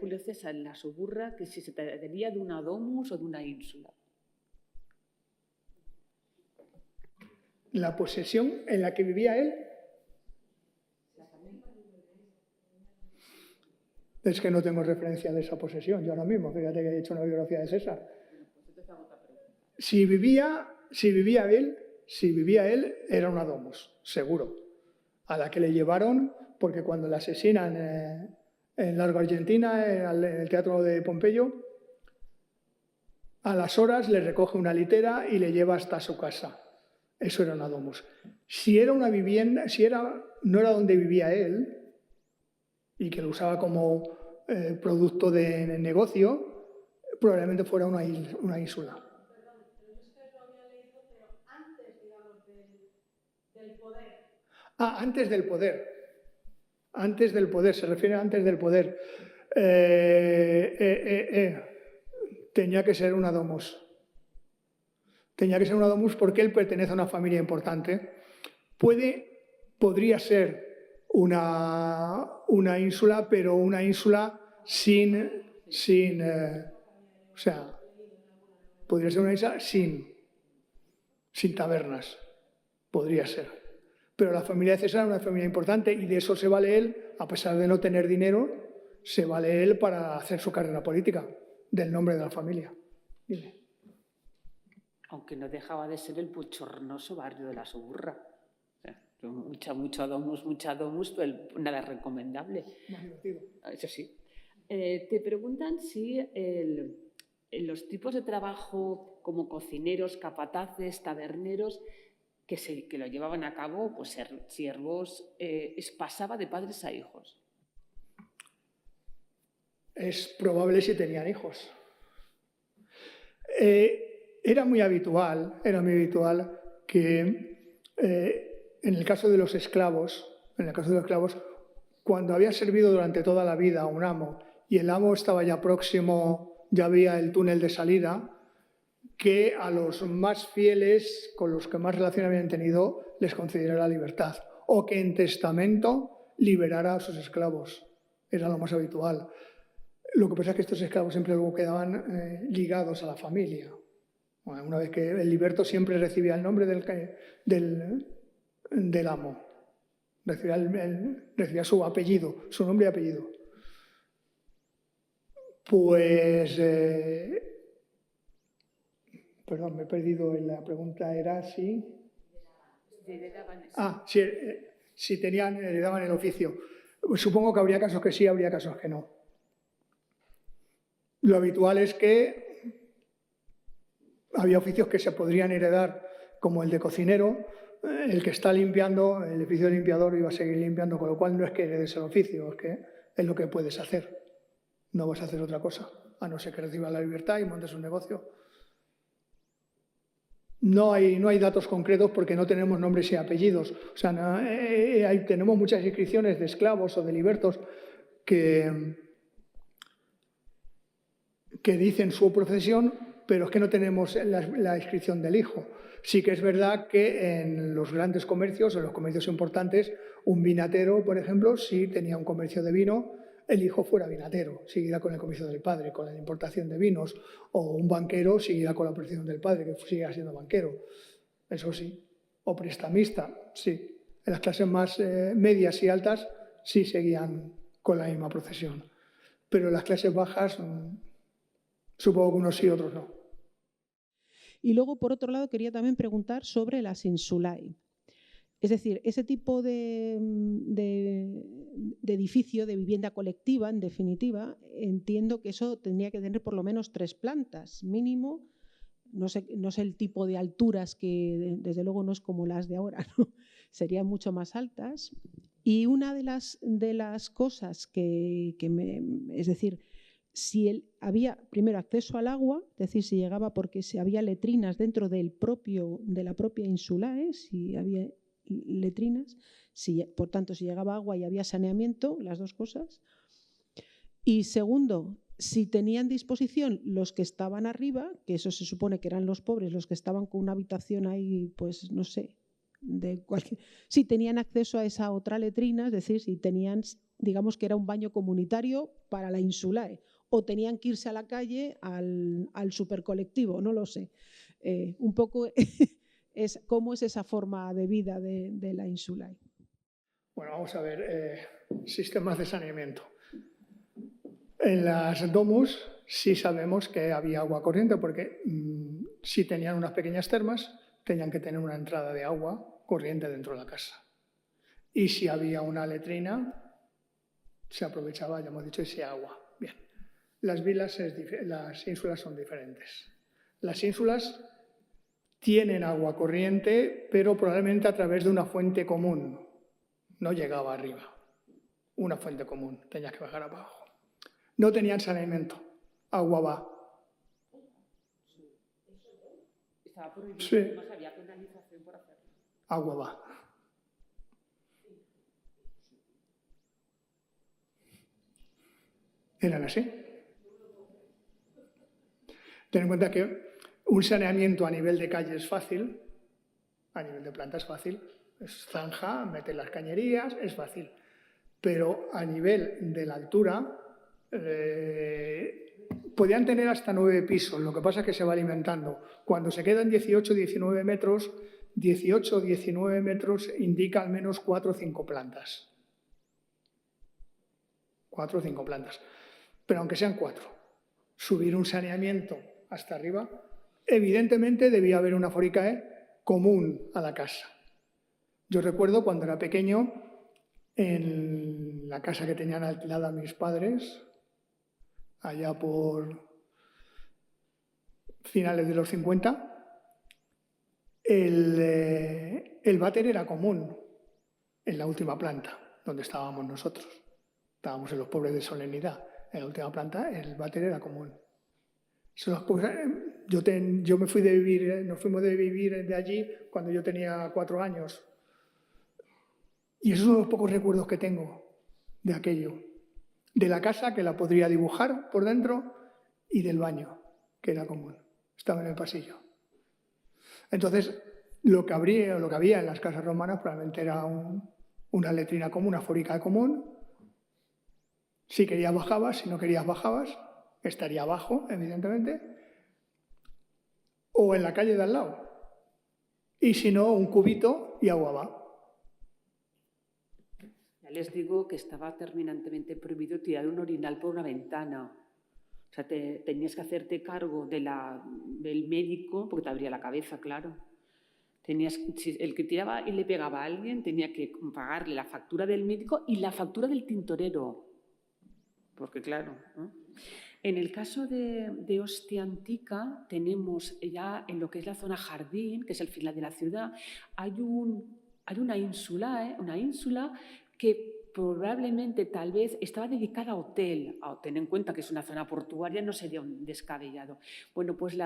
Julio César en la suburra, que si se trataría de una domus o de una ínsula. La posesión en la que vivía él. Es que no tengo referencia de esa posesión yo ahora mismo. Fíjate que he hecho una biografía de César. Si vivía él, era una domus, seguro, a la que le llevaron, porque cuando la asesinan en Largo Argentina, en el Teatro de Pompeyo, a las horas le recoge una litera y le lleva hasta su casa. Eso era una domus. Si era una vivienda, no era donde vivía él y que lo usaba como producto de negocio, probablemente fuera una ínsula. Antes del poder. Antes del poder, se refiere a antes del poder. Tenía que ser una domus. Tenía que ser una domus porque él pertenece a una familia importante. Podría ser una ínsula, pero una ínsula o sea, podría ser una isla sin tabernas. Podría ser. Pero la familia de César era una familia importante y de eso se vale él, a pesar de no tener dinero, se vale él para hacer su carrera política, del nombre de la familia. Dime. Aunque no dejaba de ser el bochornoso barrio de la Suburra. O sea, mucha domus, pero nada recomendable. Más divertido. Eso sí. Te preguntan si los tipos de trabajo como cocineros, capataces, taberneros, que lo llevaban a cabo, pues ser siervos, pasaba de padres a hijos. Es probable si tenían hijos. Era muy habitual que en el caso de los esclavos, cuando había servido durante toda la vida a un amo y el amo estaba ya próximo, ya había el túnel de salida, que a los más fieles, con los que más relación habían tenido, les concediera la libertad, o que en testamento liberara a sus esclavos. Era lo más habitual. Lo que pasa es que estos esclavos siempre luego quedaban ligados a la familia. Bueno, una vez que el liberto siempre recibía el nombre del amo, recibía su apellido, su nombre y apellido. Pues Perdón, me he perdido en la pregunta, era si... si heredaban el oficio. Pues supongo que habría casos que sí, habría casos que no. Lo habitual es que había oficios que se podrían heredar, como el de cocinero. El que está limpiando, el oficio de limpiador iba a seguir limpiando, con lo cual no es que heredes el oficio, es que es lo que puedes hacer. No vas a hacer otra cosa, a no ser que recibas la libertad y montes un negocio. No hay datos concretos porque no tenemos nombres y apellidos. O sea, tenemos muchas inscripciones de esclavos o de libertos que dicen su profesión, pero es que no tenemos la inscripción del hijo. Sí que es verdad que en los grandes comercios, en los comercios importantes, un vinatero, por ejemplo, si tenía un comercio de vino, el hijo fuera vinatero, seguirá con el comercio del padre, con la importación de vinos, o un banquero seguirá con la profesión del padre, que siga siendo banquero, eso sí. O prestamista, sí. En las clases más medias y altas sí seguían con la misma profesión. Pero en las clases bajas, supongo que unos sí, otros no. Y luego, por otro lado, quería también preguntar sobre las insulae. Es decir, ese tipo de edificio, de vivienda colectiva, en definitiva, entiendo que eso tendría que tener por lo menos 3 plantas, mínimo. No sé el tipo de alturas, que desde luego no es como las de ahora, ¿no? Serían mucho más altas. Y una de las cosas es decir, si había primero acceso al agua, es decir, si llegaba, porque si había letrinas dentro de la propia insulae, si había letrinas, por tanto, si llegaba agua y había saneamiento, las dos cosas. Y segundo, si tenían disposición los que estaban arriba, que eso se supone que eran los pobres, los que estaban con una habitación ahí, pues no sé, si tenían acceso a esa otra letrina, es decir, si tenían, digamos que era un baño comunitario para la insulae, o tenían que irse a la calle al supercolectivo, no lo sé. Un poco cómo es esa forma de vida de la insulae. Bueno, vamos a ver, sistemas de saneamiento. En las domus sí sabemos que había agua corriente porque si tenían unas pequeñas termas, tenían que tener una entrada de agua corriente dentro de la casa. Y si había una letrina, se aprovechaba, ya hemos dicho, ese agua. Bien. Las ínsulas son diferentes. Las ínsulas tienen agua corriente, pero probablemente a través de una fuente común. No llegaba arriba. Una fuente común, tenías que bajar abajo. No tenían saneamiento. Agua va. Estaba prohibido, sí. Además había penalización por hacerlo. Agua va. ¿Eran así? Ten en cuenta que un saneamiento a nivel de calle es fácil, a nivel de planta es fácil, es zanja, meter las cañerías, es fácil. Pero a nivel de la altura, podían tener hasta 9 pisos, lo que pasa es que se va alimentando. Cuando se quedan 18 o 19 metros, 18 o 19 metros indica al menos 4 o 5 plantas. 4 o 5 plantas. Pero aunque sean 4, subir un saneamiento hasta arriba, evidentemente debía haber una foricae común a la casa. Yo recuerdo cuando era pequeño, en la casa que tenían alquilada mis padres, allá por finales de los 50, el váter era común en la última planta, donde estábamos nosotros. Estábamos en los pobres de Solemnidad. En la última planta el váter era común. Yo me fui de vivir, nos fuimos de vivir de allí cuando yo tenía 4 años. Y esos son los pocos recuerdos que tengo de aquello. De la casa, que la podría dibujar por dentro, y del baño, que era común. Estaba en el pasillo. Entonces, lo que había en las casas romanas probablemente era una letrina común, una foricae común. Si querías bajabas, si no querías bajabas, estaría abajo, evidentemente, o en la calle de al lado. Y si no, un cubito y agua va. Ya les digo que estaba terminantemente prohibido tirar un orinal por una ventana. sea, tenías que hacerte cargo del médico, porque te abría la cabeza, claro. Si el que tiraba y le pegaba a alguien tenía que pagarle la factura del médico y la factura del tintorero. Porque claro, ¿no? En el caso de Ostia Antica, tenemos ya en lo que es la zona jardín, que es el final de la ciudad, hay una ínsula que probablemente, tal vez, estaba dedicada a hotel. Ten en cuenta que es una zona portuaria, no sería un descabellado. Bueno, pues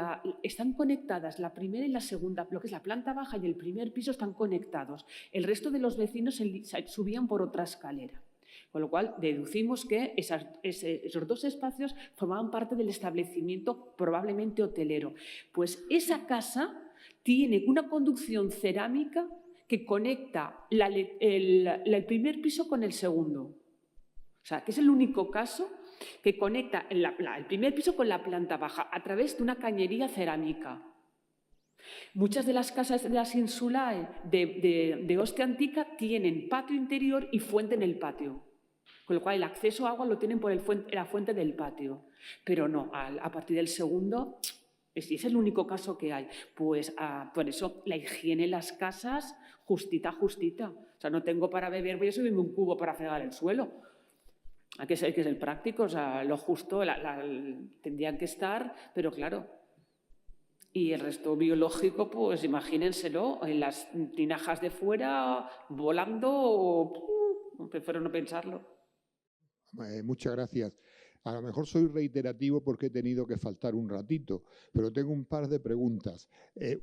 están conectadas la primera y la segunda, lo que es la planta baja y el primer piso están conectados. El resto de los vecinos subían por otra escalera. Con lo cual, deducimos que esos dos espacios formaban parte del establecimiento probablemente hotelero. Pues esa casa tiene una conducción cerámica que conecta el primer piso con el segundo. O sea, que es el único caso que conecta el primer piso con la planta baja a través de una cañería cerámica. Muchas de las casas de las insulae de Ostia Antica tienen patio interior y fuente en el patio. Con lo cual, el acceso a agua lo tienen por la fuente del patio. Pero no, a partir del segundo, es el único caso que hay. Pues por eso la higiene en las casas, justita. O sea, no tengo para beber, voy a subirme un cubo para fregar el suelo. Hay que ser práctico, o sea, lo justo tendrían que estar, pero claro. Y el resto biológico, pues imagínenselo, en las tinajas de fuera, volando, prefiero no pensarlo. Muchas gracias. A lo mejor soy reiterativo porque he tenido que faltar un ratito, pero tengo un par de preguntas.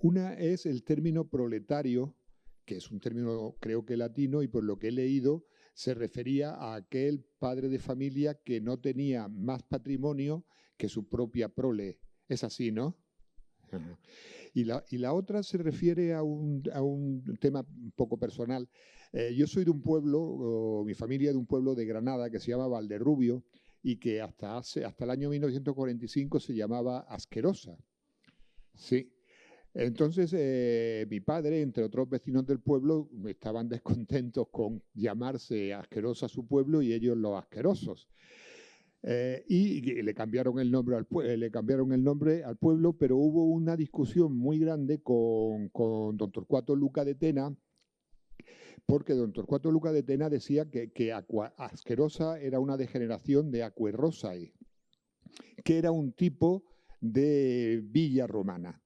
Una es el término proletario, que es un término creo que latino y por lo que he leído se refería a aquel padre de familia que no tenía más patrimonio que su propia prole. Es así, ¿no? Y la otra se refiere a un tema un poco personal. Yo soy de un pueblo, mi familia de un pueblo de Granada que se llama Valderrubio y que hasta el año 1945 se llamaba Asquerosa. Sí. Entonces, mi padre, entre otros vecinos del pueblo, estaban descontentos con llamarse Asquerosa su pueblo y ellos los asquerosos. Y le cambiaron el nombre al pueblo, pero hubo una discusión muy grande con don Torcuato Luca de Tena, porque don Torcuato Luca de Tena decía que Asquerosa era una degeneración de Aquerosae, que era un tipo de villa romana.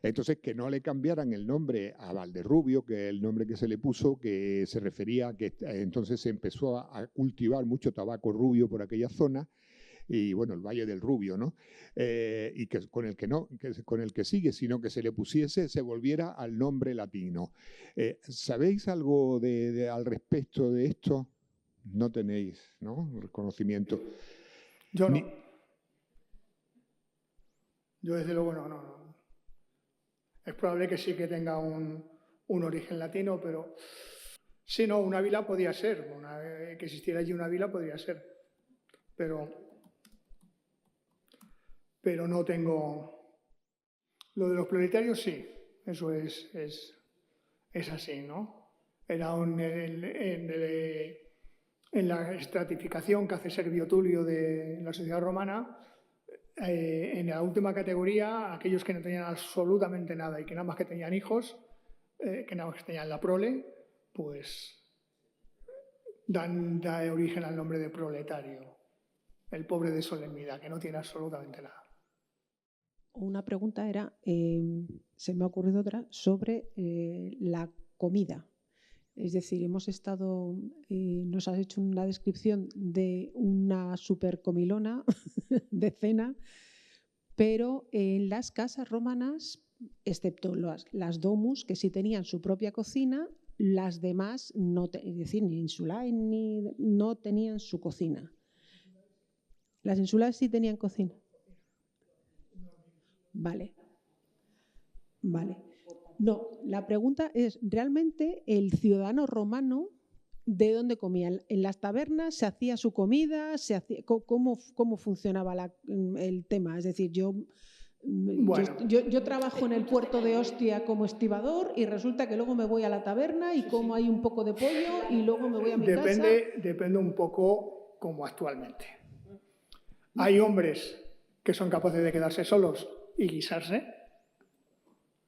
Entonces, que no le cambiaran el nombre a Valderrubio, que es el nombre que se le puso, que se refería a que entonces se empezó a cultivar mucho tabaco rubio por aquella zona, y bueno, el Valle del Rubio, ¿no? Y que con el que sigue, sino que se le volviera al nombre latino. ¿Sabéis algo al respecto de esto? No tenéis, ¿no? Conocimiento. Yo no. Yo desde luego no. Es probable que sí que tenga un origen latino, pero sí, no, una vila podía ser, que existiera allí una vila podría ser, pero no tengo. Lo de los proletarios sí, eso es así, ¿no? Era en la estratificación que hace Servio Tulio de la sociedad romana. En la última categoría, aquellos que no tenían absolutamente nada y que nada más que tenían hijos, que nada más que tenían la prole, pues da origen al nombre de proletario, el pobre de solemnidad, que no tiene absolutamente nada. Una pregunta era, se me ha ocurrido otra, sobre la comida. Es decir, nos has hecho una descripción de una super comilona de cena, pero en las casas romanas, excepto las domus, que sí tenían su propia cocina, las demás, es decir, ni insulae no tenían su cocina. ¿Las insulaes sí tenían cocina? Vale. No, la pregunta es, ¿realmente el ciudadano romano de dónde comía? ¿En las tabernas se hacía su comida? ¿Cómo funcionaba el tema? Es decir, yo trabajo en el puerto de Ostia como estibador y resulta que luego me voy a la taberna y como hay un poco de pollo y luego me voy a mi casa. Depende un poco como actualmente. Hay hombres que son capaces de quedarse solos y guisarse,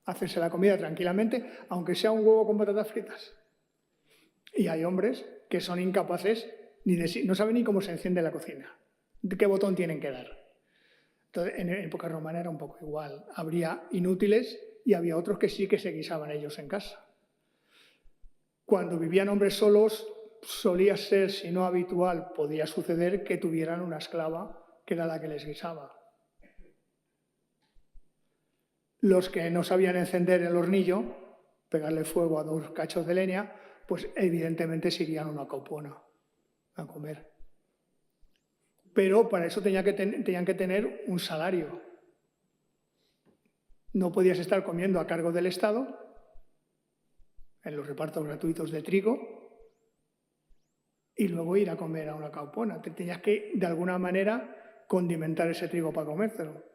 hacerse la comida tranquilamente, aunque sea un huevo con patatas fritas. Y hay hombres que son incapaces, no saben ni cómo se enciende la cocina, de qué botón tienen que dar. Entonces, en época romana era un poco igual. Habría inútiles y había otros que sí que se guisaban ellos en casa. Cuando vivían hombres solos, solía ser, si no habitual, podía suceder que tuvieran una esclava que era la que les guisaba. Los que no sabían encender el hornillo, pegarle fuego a 2 cachos de leña, pues evidentemente se irían a una caupona a comer. Pero para eso tenían que tener un salario. No podías estar comiendo a cargo del Estado, en los repartos gratuitos de trigo, y luego ir a comer a una caupona. Te tenías que, de alguna manera, condimentar ese trigo para comértelo.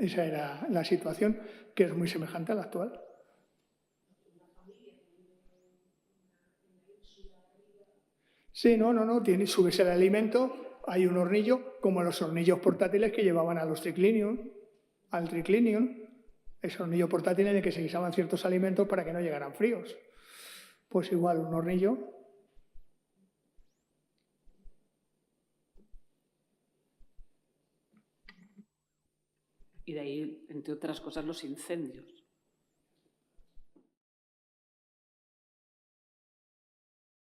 Esa era la situación, que es muy semejante a la actual. Sí, no, subes el alimento, hay un hornillo, como los hornillos portátiles que llevaban a los triclinium, al triclinium, ese hornillo portátil en el que se guisaban ciertos alimentos para que no llegaran fríos. Pues igual, un hornillo. Y de ahí, entre otras cosas, los incendios.